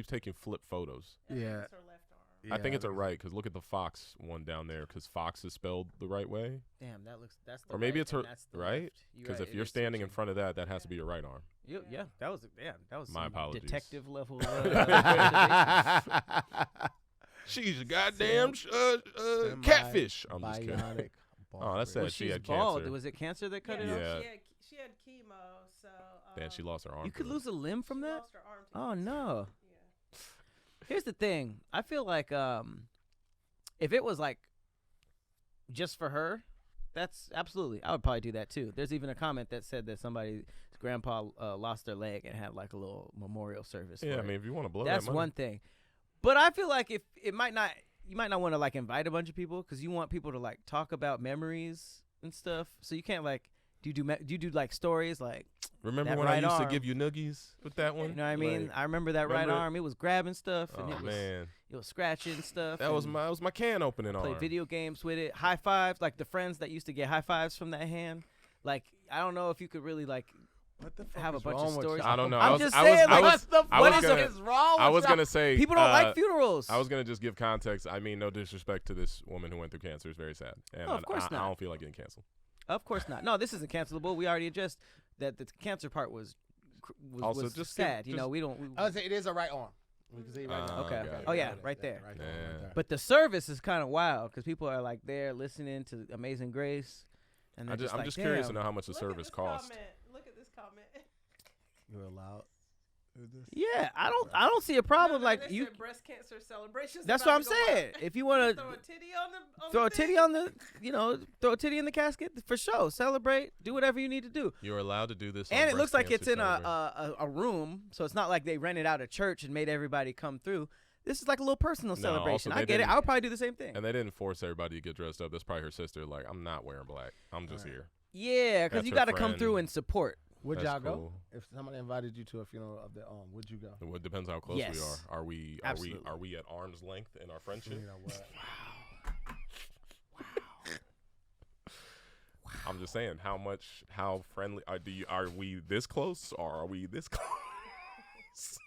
taking flip photos. Yeah. Yeah. It's her left arm. Yeah, I think it's her right because look at the Fox one down there because Fox is spelled the right way. Damn, that's the Or maybe right it's her and that's the right left. because right, if it you're is standing in switching. front of that has to be your right arm. Yeah, that was My some apologies. detective level. She's a goddamn catfish. I'm just kidding. Bionic Oh, that's sad. Well, She she's had bald. cancer. Was it cancer that cut it Yeah. off? She had chemo, so. Then she lost her arm. You could lose a limb from she that. lost her arm to Oh cancer. no. Yeah. Here's the thing. I feel like if it was like just for her, that's absolutely. I would probably do that too. There's even a comment that said that somebody's grandpa lost their leg and had like a little memorial service. Yeah, for I mean, if you want to blow that's that money. one thing. But I feel like if it might not, you might not want to like invite a bunch of people because you want people to like talk about memories and stuff. So you can't like do you do like stories like Remember that when right I used arm. to give you noogies with that one? You know what I mean? Like, I remember that right remember- arm. It was grabbing stuff and oh it was man, it was scratching stuff. that was and my can opening play arm. video games with it. High fives, like the friends that used to get high fives from that hand. Like I don't know if you could really like What the fuck have a is bunch wrong of with stories. y'all? I don't know. I'm I was, just I saying, was, like, I was, what the I fuck was is gonna, wrong with I was y'all? gonna say People don't like uh, funerals. I was gonna just give context. I mean, no disrespect to this woman who went through cancer. It's very sad, and Oh, of course I not. don't feel like getting canceled. Of course not. No, this isn't cancelable. We already addressed that the cancer part was Also, was just sad. give- You know, we don't. I would say it is a right arm. We can see it right now. Okay. got it. Oh, yeah, That- right that- there. Right Yeah. there. But the service is kind of wild because people are like there listening to Amazing Grace, and they're I'm like, just curious to "Damn." know how much the Look at service this cost. comment. Look at this comment. You're allowed. Yeah, I don't see a problem. No, like they you, said breast cancer celebrations. that's about what I'm to go up. saying. If you want Throw to a titty on the throw a thing. titty on the, throw a titty in the casket for sure. Celebrate, do whatever you need to do. You're allowed to do this. on And it breast looks like cancer it's in celebration. a room, so it's not like they rented out a church and made everybody come through. This is like a little personal No, celebration. also I they get it. didn't- I would probably do the same thing. And they didn't force everybody to get dressed up. That's probably her sister. Like, I'm not wearing black. I'm just here. Yeah, because That's you her got to come friend. through and support. Would That's y'all go? cool. If somebody invited you to a funeral of their own, would you go? Well, it depends how close Yes. we are. Absolutely. Are we at arm's length in our friendship? You know what? I'm just saying, how friendly are we this close or are we this close?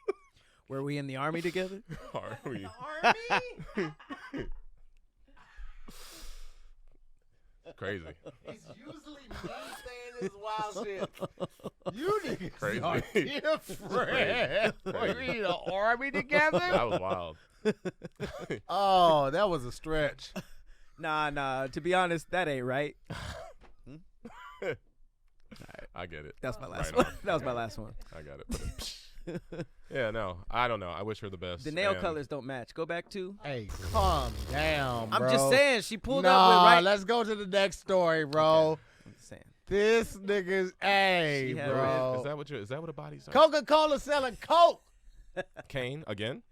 Were we in the army together? Are we? The army. Crazy. It's usually me saying this wild shit. You niggas Crazy. are different. Crazy. We need an army together? That was wild. Oh, that was a stretch. Nah. To be honest, that ain't right. I get it. That's my last Right one. on. That was my last one. I got it. Yeah, no, I don't know. I wish her the best. The nail and colors don't match. Go back to. Hey, calm down, bro. I'm just saying she pulled no, up with right. let's go to the next story, bro. I'm just saying. This nigga's, hey, She had bro. Is that what a body's? Coca-Cola selling Coke. Cane again?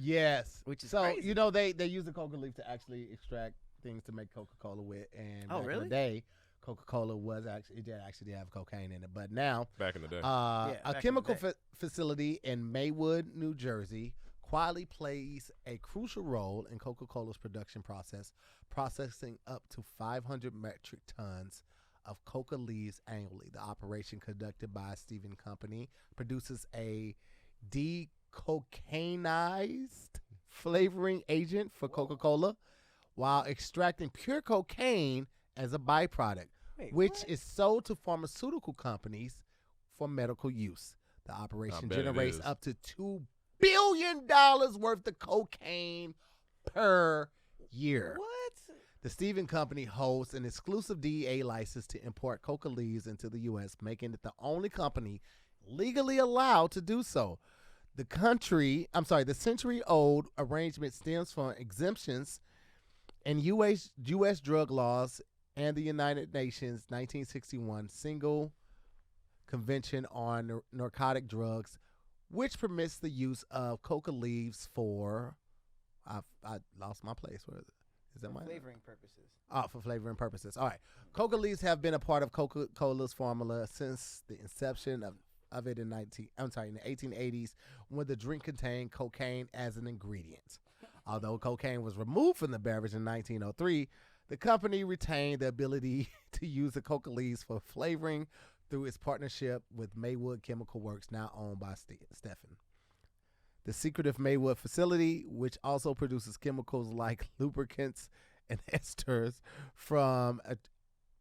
Yes. Which is so, crazy. you know, they use the coca leaf to actually extract things to make Coca-Cola with. And Oh, back in really? the day, Coca-Cola was actually, it did actually have cocaine in it. But now, Back in the day. back a in chemical the day. facility in Maywood, New Jersey, quietly plays a crucial role in Coca-Cola's production process, processing up to 500 metric tons of coca leaves annually. The operation, conducted by a Stephen Company, produces a decocainized flavoring agent for Coca-Cola while extracting pure cocaine as a byproduct, Wait, which what? is sold to pharmaceutical companies for medical use. The operation bet it generates is. up to $2 billion worth of cocaine per year. What? The Stephen Company holds an exclusive DEA license to import coca leaves into the U.S., making it the only company legally allowed to do so. The century-old arrangement stems from exemptions in U.S. drug laws and the United Nations 1961 Single Convention on Narcotic Drugs, which permits the use of coca leaves for I lost my place. Where is it? Is that my flavoring purposes? For flavoring purposes. All right. Coca leaves have been a part of Coca-Cola's formula since the inception of it in the 1880s, when the drink contained cocaine as an ingredient. Although cocaine was removed from the beverage in 1903, the company retained the ability to use the coca leaves for flavoring through its partnership with Maywood Chemical Works, now owned by Stephen. The secretive Maywood facility, which also produces chemicals like lubricants and esters,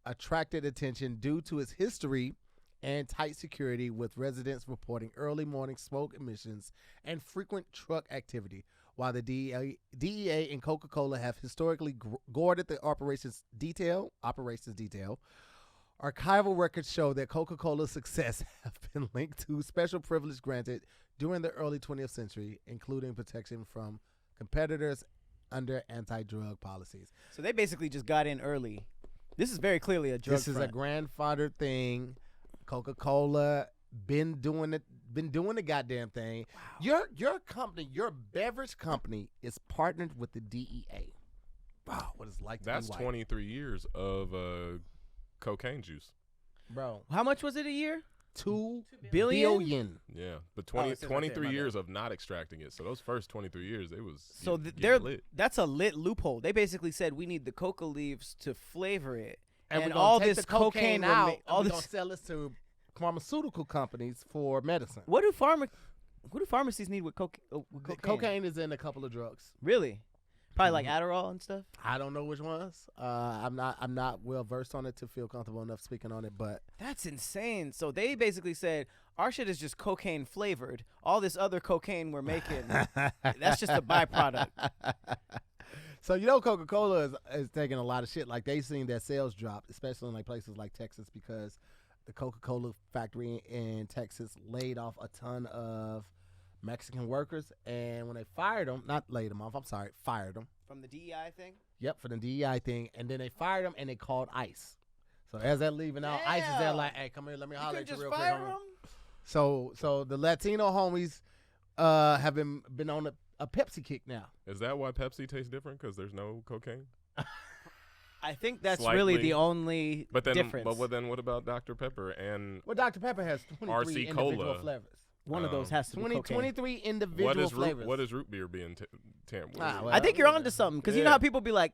attracted attention due to its history and tight security, with residents reporting early morning smoke emissions and frequent truck activity. While the DEA and Coca-Cola have historically guarded the operations detail, archival records show that Coca-Cola's success have been linked to special privilege granted during the early 20th century, including protection from competitors under anti-drug policies. So they basically just got in early. This is very clearly a drug This is front. a grandfather thing. Coca-Cola been doing the goddamn thing. Wow. Your company, your beverage company, is partnered with the DEA. Wow, what it's like to That's be white. 23 years of cocaine juice. Bro. How much was it a year? $2 billion? billion. Yeah, but Oh, it says right there, 23 my years bad. of not extracting it. So those first 23 years, it was So they're lit. that's a lit loophole. They basically said we need the coca leaves to flavor it, And, and we're gonna all take this the cocaine out, and all we're this. gonna sell this to pharmaceutical companies for medicine. What do pharmacies need with cocaine? Cocaine is in a couple of drugs. Really? Probably like Adderall and stuff. I don't know which ones. I'm not well versed on it to feel comfortable enough speaking on it, but That's insane. So they basically said our shit is just cocaine flavored. All this other cocaine we're making, that's just a byproduct. So Coca-Cola is taking a lot of shit. Like they've seen their sales drop, especially in like places like Texas, because the Coca-Cola factory in Texas laid off a ton of Mexican workers, and when they fired them, fired them. From the DEI thing? Yep, for the DEI thing, and then they fired them, and they called ICE. So as they're leaving out, ICE is there like, hey, come here, let me holler at you real quick. Homie. So the Latino homies have been on a Pepsi kick now. Is that why Pepsi tastes different? Because there's no cocaine? I think that's Slightly. really the only difference. But then what about Dr. Pepper and Well, Dr. Pepper has 23 RC individual Cola. flavors. One of those has to be cocaine. 23 individual flavors. what is root beer being tampered with? Well, I think you're onto something, because you know Yeah. how people be like,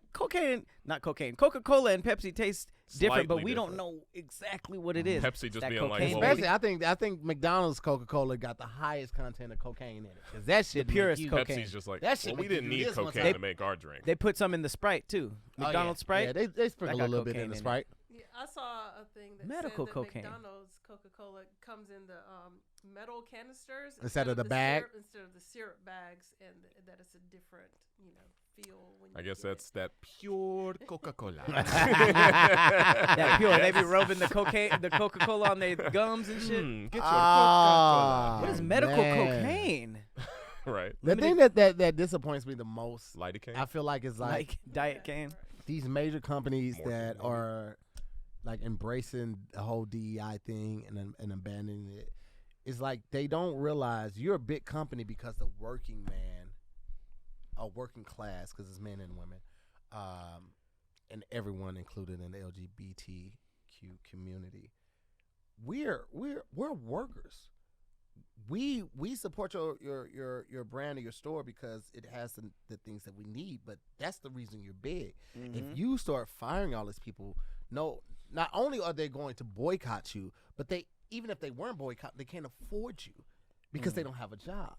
not cocaine. Coca-Cola and Pepsi taste different, but Slightly we don't different. know exactly what it is. Pepsi just That being like, cocaine, well, Especially, I think McDonald's Coca-Cola got the highest content of cocaine in it, because that shit The purest make you, cocaine. Pepsi's just like, That shit well, we make you didn't do need this one cocaine time. to make our drink. They put some in the Sprite too. McDonald's Sprite. Yeah, they sprinkle got a little bit cocaine in the in it. Sprite. Yeah, I saw a thing that Medical said that cocaine. McDonald's Coca-Cola comes in the Instead metal canisters of the bag? instead of the syrup bags, and that it's a different, feel. When I you guess get that's that pure Coca-Cola. That pure. They be rubbing the Coca-Cola on their gums and shit. Get your Ah, What is medical man. cocaine? Coca-Cola. Right. The thing that disappoints me the most, Lidocaine. I feel like, is Like diet cane. these major companies Morphine, that maybe. are like embracing the whole DEI thing and abandoning it. It's like they don't realize you're a big company because the working man, a working class, because it's men and women, and everyone included in the LGBTQ community. We're workers. We support your brand or your store because it has the things that we need, but that's the reason you're big. If you start firing all these people, not only are they going to boycott you, but even if they weren't boycott, they can't afford you because they don't have a job.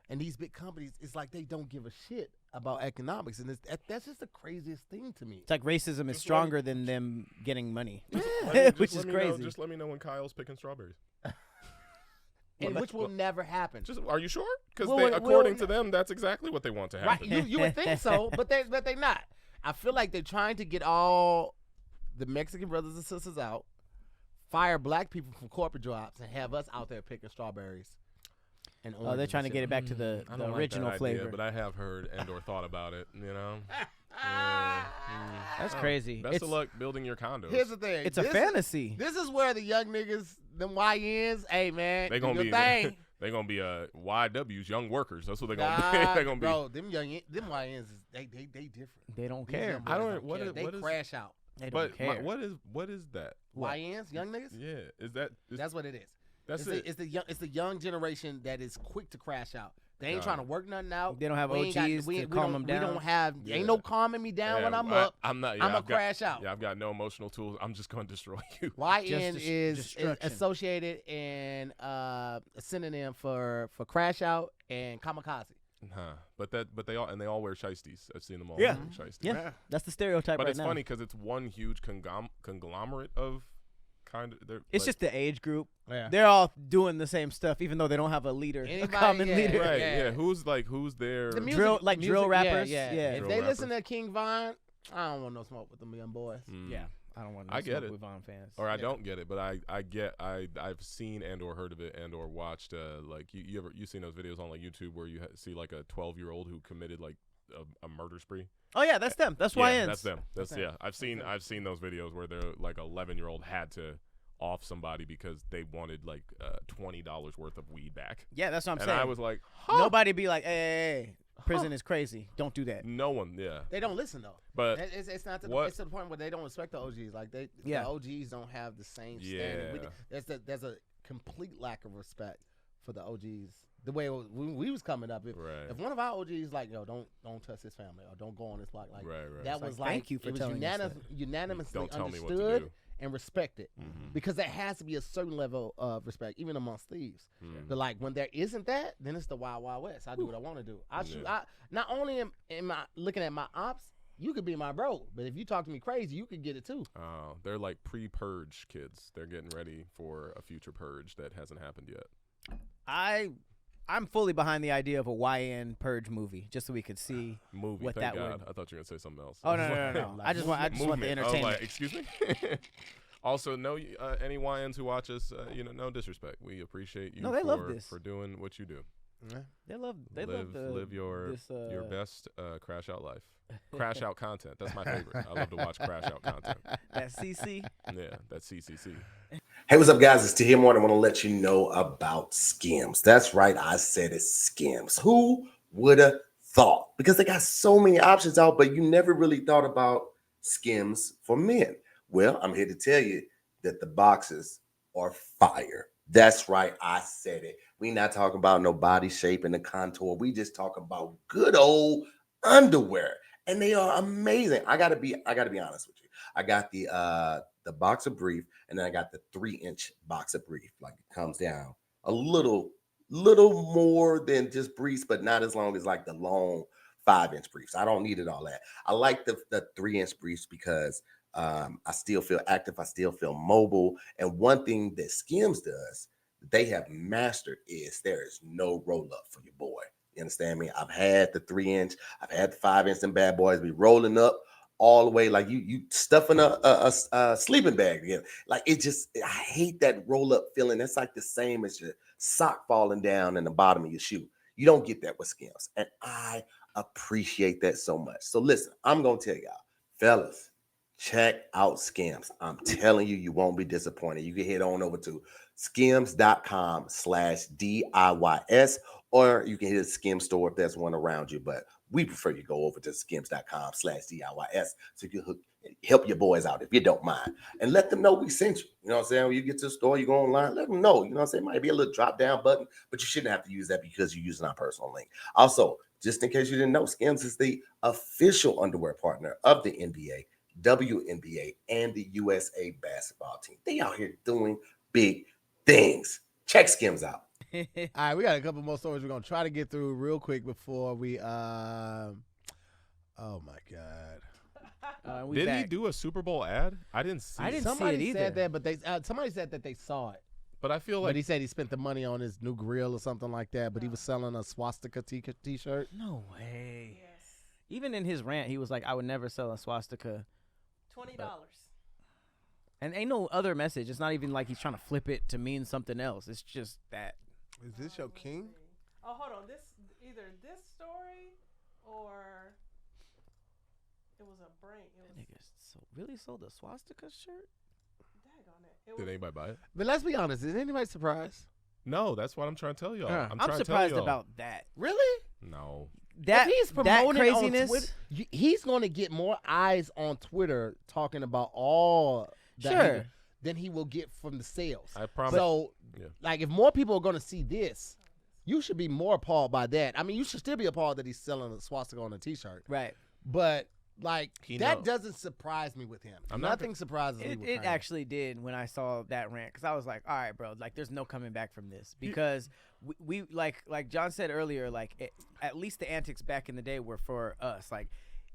And these big companies, it's like they don't give a shit about economics, and that's just the craziest thing to me. It's like racism is stronger than them getting money, Just which let is me know- crazy. just let me know when Kyle's picking strawberries. and which will never happen. Are you sure? Because according to them, that's exactly what they want to happen. Right? You would think so, but they not. I feel like they're trying to get all the Mexican brothers and sisters out, fire black people from corporate jobs, and have us out there picking strawberries. Oh, they're trying to get it back to the original flavor. Idea, but I have heard and/or thought about it. You know, that's crazy. Best of luck building your condos. Here's the thing: it's a fantasy. This is where the young niggas, them YNs, hey man, they gonna be thing. They gonna be YWs, young workers. That's what they gonna be. They gonna be. Bro, them YNs, they different. They don't care. I don't. What crash out. They don't care. What is that? YNs, young niggas. Yeah, that's what it is. That's it. It's the young generation that is quick to crash out. They ain't trying to work nothing out. They don't have OGs to calm them down. We don't have. Ain't no calming me down when I'm up. I'm not. I'm gonna crash out. Yeah, I've got no emotional tools. I'm just gonna destroy you. YN is associated and a synonym for crash out and kamikaze. But they all wear shiesties. I've seen them all. Yeah, shiesties. Yeah, that's the stereotype. But right it's funny because it's one huge conglomerate of kind of. It's just the age group. Yeah. They're all doing the same stuff, even though they don't have a leader, a common leader. Right? Yeah. Who's their drill rappers? Yeah. If they listen to King Von, I don't want no smoke with them young boys. Yeah. I don't want to smoke with Von fans. Or I don't get it, but I've seen and/or heard of it and/or watched like you seen those videos on like YouTube where you see like a 12-year-old who committed like a murder spree. Oh yeah, that's them. That's YNs. That's them. I've seen those videos where they're like 11-year-old had to off somebody because they wanted like $20 worth of weed back. Yeah, that's what I'm saying. And I was like, nobody be like, hey. Prison is crazy. Don't do that. No one, yeah. They don't listen though. But it's not to it's to the point where they don't respect the OGs. Like the OGs don't have the same standard. There's a complete lack of respect for the OGs. The way when we was coming up, if one of our OGs like, yo, don't touch his family or don't go on this block, like that was like, thank you for telling us that. Unanimously understood and respected, because there has to be a certain level of respect, even amongst thieves. But like when there isn't that, then it's the Wild Wild West. I do what I want to do. I shoot. Not only am I looking at my ops, you could be my bro, but if you talk to me crazy, you could get it too. Oh, they're like pre-purge kids. They're getting ready for a future purge that hasn't happened yet. I'm fully behind the idea of a YN purge movie, just so we could see what Thank that God. would. I thought you were gonna say something else. Oh no! I just want the entertainment. Like, excuse me. Also, no, any YNs who watch us, no disrespect. We appreciate you. No, they love this for doing what you do. Yeah. They love live your best crash out life. Crash out content. That's my favorite. I love to watch crash out content. That CC. Yeah, that's CCC. Hey, what's up, guys? It's Tahir. I want to let you know about Skims. That's right. I said it's Skims. Who would have thought? Because they got so many options out, but you never really thought about Skims for men. Well, I'm here to tell you that the boxes are fire. That's right. I said it. We not talking about no body shape and the contour. We just talking about good old underwear. And they are amazing. I gotta be honest with you. I got the boxer brief, and then I got the 3-inch boxer brief. Like it comes down a little more than just briefs, but not as long as like the long 5-inch briefs. I don't need it all that. I like the 3-inch briefs because I still feel active. I still feel mobile. And one thing that Skims does, they have mastered, is there is no roll up for your boy. You understand me? I've had the 3-inch, I've had the 5-inch, and bad boys be rolling up all the way like you stuffing a sleeping bag together. Like I hate that roll up feeling. That's like the same as your sock falling down in the bottom of your shoe. You don't get that with Skims, and I appreciate that so much. So listen, I'm gonna tell y'all, fellas, check out Skims. I'm telling you, you won't be disappointed. You can head on over to skims.com/DIYS, or you can hit a Skims store if there's one around you. But we prefer you go over to skims.com/DIYS so you can help your boys out if you don't mind. And let them know we sent you. You know what I'm saying? When you get to the store, you go online, let them know. You know what I'm saying? It might be a little drop down button, but you shouldn't have to use that because you're using our personal link. Also, just in case you didn't know, Skims is the official underwear partner of the NBA, WNBA, and the USA basketball team. They out here doing big things. Check Skims out. All right, we got a couple more stories we're gonna try to get through real quick before we oh my God. Did he do a Super Bowl ad? I didn't see it. Somebody see it either. said that, but somebody said that they saw it. But I feel like But he said he spent the money on his new grill or something like that. But he was selling a swastika T-shirt. No way. Yes. Even in his rant, he was like, "I would never sell a swastika." $20. And ain't no other message. It's not even like he's trying to flip it to mean something else. It's just that. Is this your king? Oh, hold on. Either this story or it was a brain. It was Nigga really sold a swastika shirt? daggone it. did anybody buy it? But let's be honest. Is anybody surprised? No, that's what I'm trying to tell y'all. Yeah. I'm I'm trying to tell surprised y'all. about that. Really? No. That if he's that promoting craziness. on Twitter, he's going to get more eyes on Twitter talking about all that Sure. than he will get from the sales. I promise. So, Yeah. like, if more people are going to see this, you should be more appalled by that. I mean, you should still be appalled that he's selling a swastika on a T-shirt. Right. But, like, He that knows. doesn't surprise me with him. I'm not Nothing surprises me with It Kanye. actually did when I saw that rant because I was like, all right, bro, like there's no coming back from this because we like John said earlier, like at least the antics back in the day were for us. Like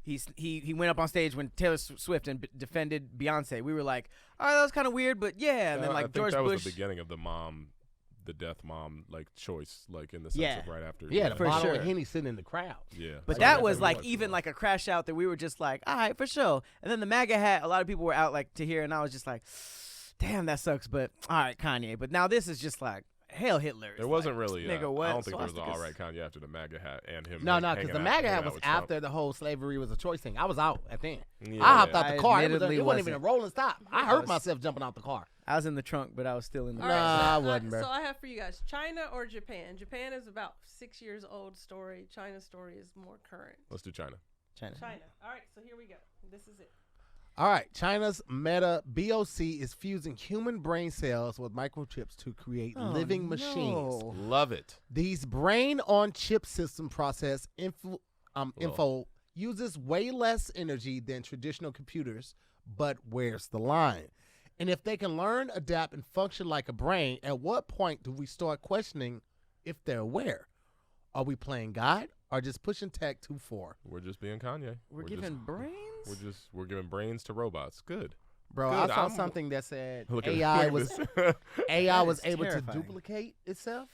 he went up on stage when Taylor Swift defended Beyonce. We were like, all right, that was kind of weird, but yeah. And then I like think George that Bush. was the beginning of the death mom like choice, like in the sense Yeah. of right after. Yeah, the for bottle sure. of Henny sitting in the crowd. Yeah. But So that that's was what like it even was. like a crash out that we were just like, all right, for sure. And then the MAGA hat, a lot of people were out like Tahir, and I was just like, damn, that sucks. But all right, Kanye. But now this is just like, hell, Hitler. There wasn't like, really. nigga, what? I don't think there was an Swastikas. all right Kanye after the MAGA hat and him. No, hanging because the out- MAGA hanging hat out was with Trump. after the whole slavery was a choice thing. I was out at then. Yeah, I hopped yeah. out I the car. It admittedly wasn't even a wasn't. rolling stop. I hurt myself jumping out the car. I was in the trunk, but I was still in the All Nah, right, I wasn't, bro. So I have for you guys China or Japan. Japan is about 6 years old story. China's story is more current. Let's do China. China. All right, so here we go. This is it. All right, China's Meta BOC is fusing human brain cells with microchips to create living machines. Love it. These brain-on-chip system process info uses way less energy than traditional computers, but where's the line? And if they can learn, adapt, and function like a brain, at what point do we start questioning if they're aware? Are we playing God or just pushing tech too far? We're just being Kanye. We're just- giving brains? We're giving brains to robots. Good. Bro, Good, I saw I'm- something that said Look at AI look was at this. AI was is able terrifying. to duplicate itself.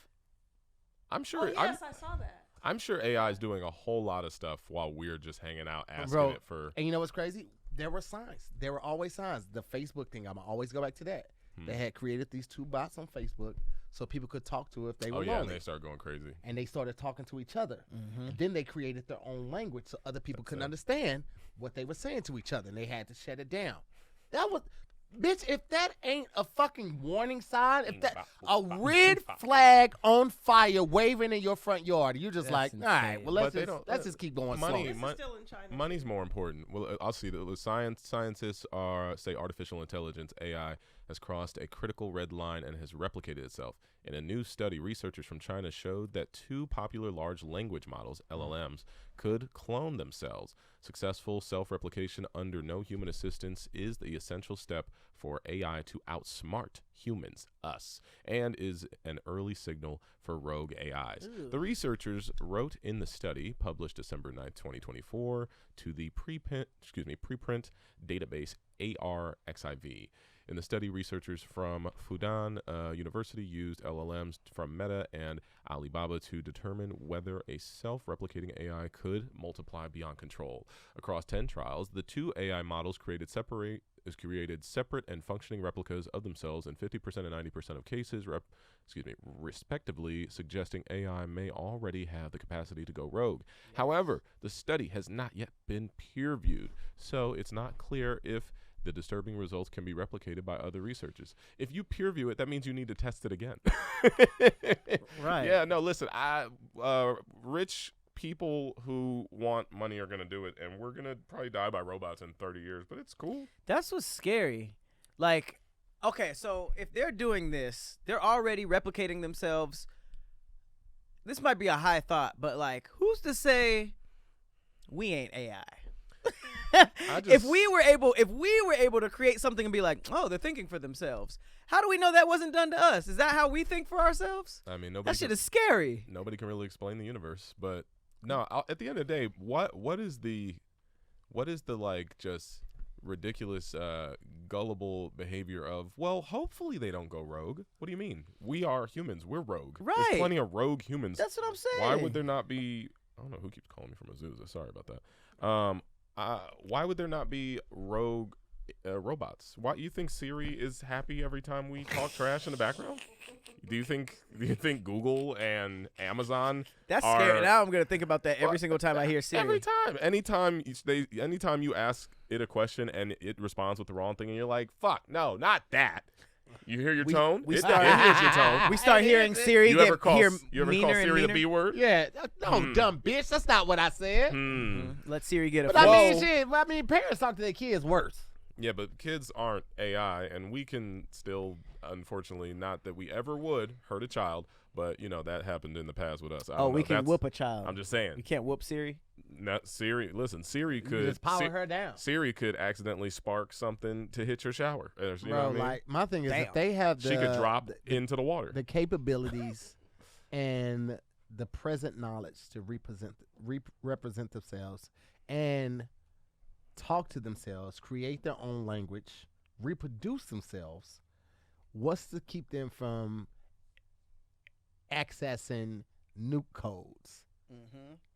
I'm Oh, sure. yes, I saw that. I'm sure AI is doing a whole lot of stuff while we're just hanging out asking Bro, it for. And you know what's crazy? There were signs. There were always signs. The Facebook thing, I'm going to always go back to that. They had created these two bots on Facebook so people could talk to if they were Oh yeah, and lonely. they start going crazy. And they started talking to each other. And then they created their own language so other people couldn't understand what they were saying to each other. And they had to shut it down. That was, bitch, if that ain't a fucking warning sign, if that, a red flag on fire waving in your front yard, you're just That's like, all right, insane. well, But they don't- let's just keep going money- slow. This is still in China. Money's more important. Well, I'll see. The scientists say artificial intelligence (AI) has crossed a critical red line and has replicated itself. In a new study, researchers from China showed that two popular large language models (LLMs) could clone themselves. Successful self-replication under no human assistance is the essential step for AI to outsmart humans, us, and is an early signal for rogue AIs. The researchers wrote in the study, published December 9th, 2024, to the preprint database ARXIV. In the study, researchers from Fudan University used LLMs from Meta and Alibaba to determine whether a self-replicating AI could multiply beyond control. Across 10 trials, the two AI models created separate and functioning replicas of themselves in 50% and 90% of cases, respectively, suggesting AI may already have the capacity to go rogue. However, the study has not yet been peer-reviewed, so it's not clear if the disturbing results can be replicated by other researchers. If you peer review it, that means you need to test it again. Right. Yeah, no, listen, rich people who want money are going to do it, and we're going to probably die by robots in 30 years, but it's cool. That's what's scary. Like, okay, so if they're doing this, they're already replicating themselves. This might be a high thought, but like, who's to say we ain't AI? If we were able to create something and be like, oh, they're thinking for themselves, how do we know that wasn't done to us? Is that how we think for ourselves? I mean, That shit is scary. nobody can really explain the universe, but no, at the end of the day, what is the like just ridiculous, gullible behavior of, well, hopefully they don't go rogue. What do you mean? We are humans. We're rogue. Right. There's plenty of rogue humans. That's what I'm saying. Why would there not be? I don't know who keeps calling me from Azusa. Sorry about that. Why would there not be rogue robots? Why you think Siri is happy every time we talk trash in the background? Do you think Google and Amazon? That's are, scary. Now I'm gonna think about that every single time I hear Siri. Every time, anytime you ask it a question and it responds with the wrong thing, and you're like, "Fuck, no, not that." You hear your tone. It hears your tone. We start hearing Siri You ever call meaner Siri the and B word? Yeah, no, dumb bitch. That's not what I said. Let Siri get a. But I mean, parents talk to their kids worse. Yeah, but kids aren't AI, and we can still, unfortunately, not that we ever would hurt a child, but that happened in the past with us. We can whoop a child. I'm just saying. We can't whoop Siri. Not Siri. Listen, Siri could just power her down. Siri could accidentally spark something to hit your shower. You know Bro, what I mean? like my thing is, if they have she could drop into the water. The capabilities and the present knowledge to represent themselves and talk to themselves, create their own language, reproduce themselves. What's to keep them from accessing nuke codes?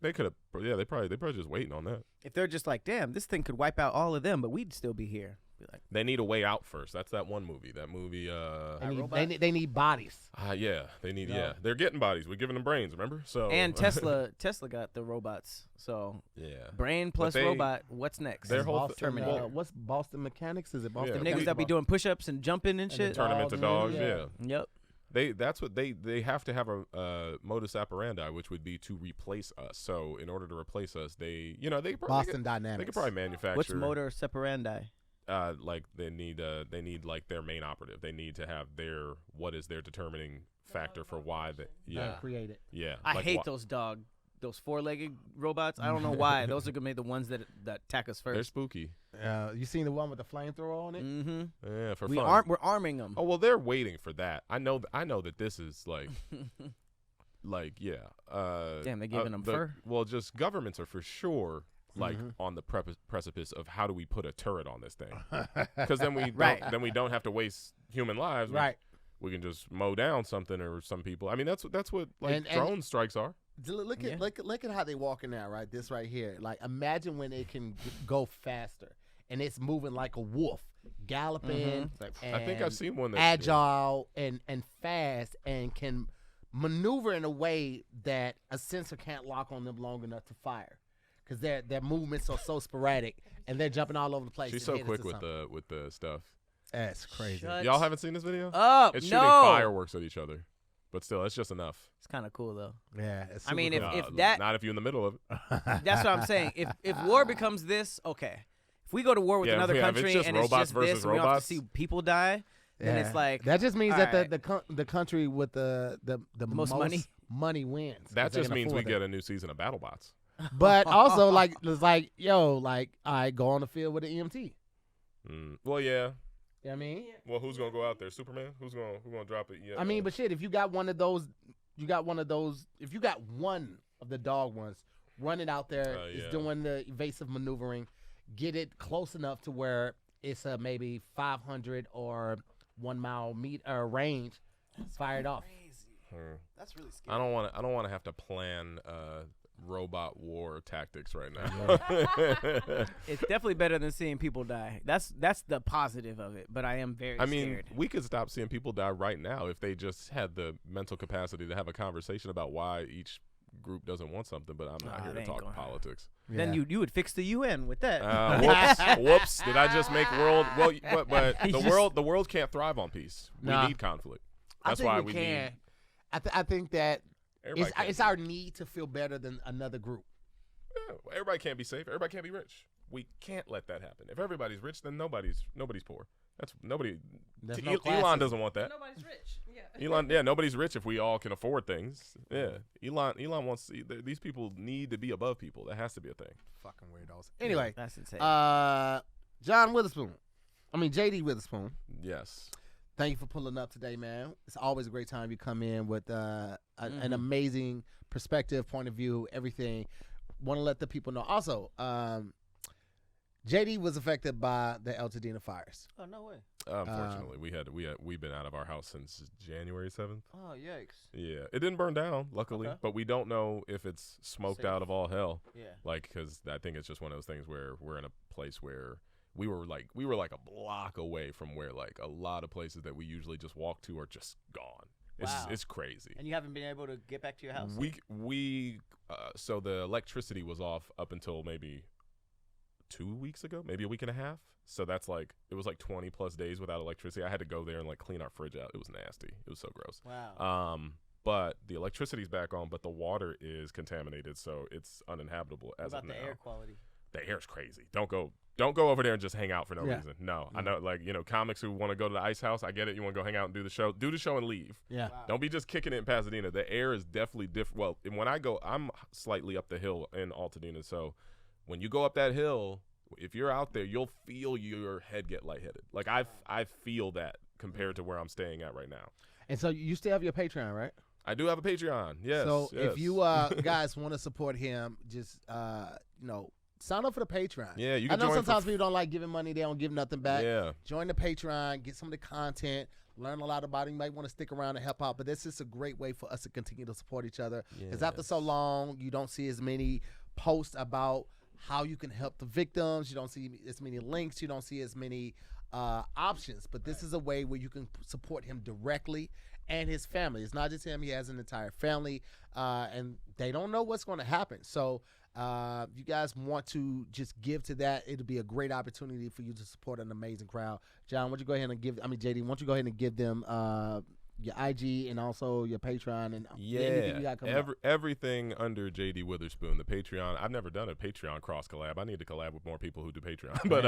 They could have. Yeah, they probably just waiting on that. If they're just like, damn, this thing could wipe out all of them, but we'd still be here. Be like, they need a way out first. That's that one movie. That movie. They need bodies. Yeah, they need. Yeah, they're getting bodies. We're giving them brains. Remember? So and Tesla got the robots. So brain plus robot. What's next? Their whole Terminator. What's Boston Mechanics? Is it Boston? The niggas that be doing push-ups and jumping and shit. Turn them into dogs. Yeah. Yep. That's what they have to have a modus operandi, which would be to replace us. So in order to replace us, they Boston Dynamics. They could probably manufacture. What's modus operandi? Like they need like their main operative. They need to have what is their determining factor for why they create it. Yeah, I hate those four-legged robots. I don't know why. Those are gonna be the ones that attack us first. They're spooky. You seen the one with the flamethrower on it? Mm-hmm. Yeah, for fun. We're arming them. Oh well, they're waiting for that. I know that this is like, damn, they're giving them fur. Well, just governments are for sure like on the precipice of how do we put a turret on this thing? Because then we don't have to waste human lives. Right. We can just mow down something or some people. I mean, that's what drone strikes are. Look at how they walking now, right? This right here. Like, imagine when it can go faster and it's moving like a wolf, galloping. I think I've seen one that's agile and fast and can maneuver in a way that a sensor can't lock on them long enough to fire, because their movements are so sporadic and they're jumping all over the place. She's so quick with the stuff. That's crazy. Y'all haven't seen this video? It's shooting fireworks at each other. But still, it's just enough. It's kind of cool though. Yeah. I mean, cool. if that not if you're in the middle of it. That's what I'm saying. If war becomes this, okay. If we go to war with another country and it's just this, and we don't have to see people die, then it's like that just means that the country with the most money wins. That just means we get a new season of BattleBots. But also, it's like, I go on the field with an EMT. Well, yeah. You know what I mean? Well, who's gonna go out there? Superman? Who's gonna drop it? Yeah. I mean, but shit, if you got one of those, if you got one of the dog ones running out there, is doing the evasive maneuvering, get it close enough to where it's a maybe 500 or 1 mile range, fired off. That's really scary. I don't want to have to plan robot war tactics right now. It's definitely better than seeing people die. That's the positive of it, but I am very scared. We could stop seeing people die right now if they just had the mental capacity to have a conversation about why each group doesn't want something, but I'm not here to talk politics. Then you would fix the UN with that. Whoops. Did I just make world but the world can't thrive on peace. We need conflict. That's why we need I think that it's our need to feel better than another group. Yeah, everybody can't be safe. Everybody can't be rich. We can't let that happen. If everybody's rich, then nobody's poor. That's nobody. Elon doesn't want that. Nobody's rich. Yeah. Elon, nobody's rich if we all can afford things. Yeah, Elon wants these people need to be above people. That has to be a thing. Fucking weirdos. Anyway, that's insane. John Witherspoon. JD Witherspoon. Yes. Thank you for pulling up today, man. It's always a great time you come in with an amazing perspective, point of view, everything. Want to let the people know. Also, JD was affected by the Altadena fires. Oh, no way. Unfortunately, we've been out of our house since January 7th. Oh, yikes. Yeah, it didn't burn down, luckily, Okay. but we don't know if it's smoked Safe. out of all hell. Yeah. Like, because I think it's just one of those things where we're in a place where we were like a block away from where like a lot of places that we usually just walk to are just gone. Wow. It's crazy. And you haven't been able to get back to your house? So the electricity was off up until maybe 2 weeks ago, maybe a week and a half. So that's like, it was like 20 plus days without electricity. I had to go there and like clean our fridge out. It was nasty. It was so gross. Wow. But the electricity's back on, but the water is contaminated, so it's uninhabitable as What of about now. the air quality? The air's crazy. Don't go over there and just hang out for no Yeah. reason. No, I know, like, comics who want to go to the ice house. I get it. You want to go hang out and do the show. Do the show and leave. Yeah. Wow. Don't be just kicking it in Pasadena. The air is definitely different. Well, when I go, I'm slightly up the hill in Altadena. So when you go up that hill, if you're out there, you'll feel your head get lightheaded. Like I feel that compared to where I'm staying at right now. And so you still have your Patreon, right? I do have a Patreon. Yes. So yes. if you guys want to support him, just sign up for the Patreon. Yeah, you I can know join sometimes people don't like giving money; they don't give nothing back. Yeah. Join the Patreon, get some of the content, learn a lot about it. You might want to stick around and help out, but this is a great way for us to continue to support each other. Because after so long, you don't see as many posts about how you can help the victims. You don't see as many links. You don't see as many options. But this is a way where you can support him directly and his family. It's not just him. He has an entire family, and they don't know what's going to happen. So if you guys want to just give to that, it'll be a great opportunity for you to support an amazing crowd. John, why don't you go ahead and JD, why don't you go ahead and give them your IG and also your Patreon and anything you got coming up. Everything under JD Witherspoon, the Patreon. I've never done a Patreon cross collab. I need to collab with more people who do Patreon. But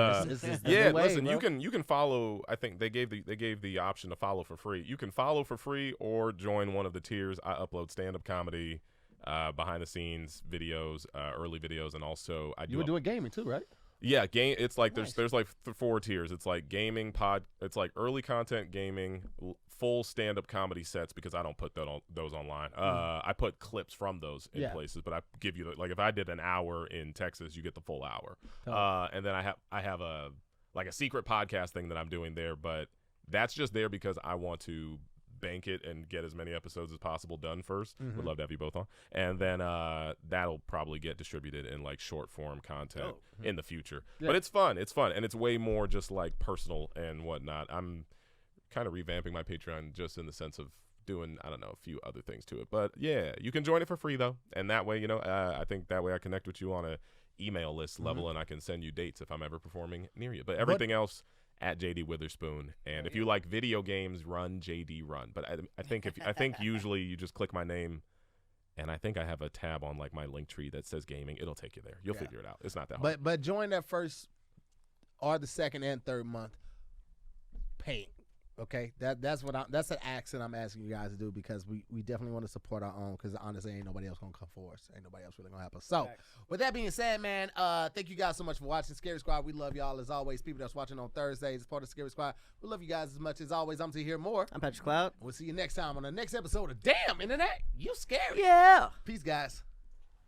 listen, you can follow. I think they gave the option to follow for free. You can follow for free or join one of the tiers. I upload stand-up comedy, behind the scenes videos, early videos, and also You were doing gaming too, right? Yeah, game. It's like there's like 4 tiers. It's like gaming it's like early content gaming, full stand-up comedy sets because I don't put those online. I put clips from those in places, but I give you like if I did an hour in Texas, you get the full hour. And then I have a secret podcast thing that I'm doing there, but that's just there because I want to bank it and get as many episodes as possible done first. Would love to have you both on, and then that'll probably get distributed in like short form content in the future. But it's fun, and it's way more just like personal and whatnot. I'm kind of revamping my Patreon just in the sense of doing a few other things to it. But yeah, you can join it for free though, and that way I think that way I connect with you on a email list level, and I can send you dates if I'm ever performing near you. But everything else at JD Witherspoon, and if you like video games, run JD Run. But I think usually you just click my name, and I think I have a tab on like my link tree that says gaming. It'll take you there. You'll figure it out. It's not that hard. But join that first or the second and third month paying. Okay, that's an action I'm asking you guys to do because we definitely want to support our own because honestly ain't nobody else gonna come for us, ain't nobody else really gonna help us. So with that being said, man, thank you guys so much for watching Scary Squad. We love y'all as always. People that's watching on Thursdays as part of Scary Squad, we love you guys as much as always. I'm Tahir Moore. I'm Patrick Cloud. We'll see you next time on the next episode of Damn Internet, You Scary. Yeah. Peace, guys.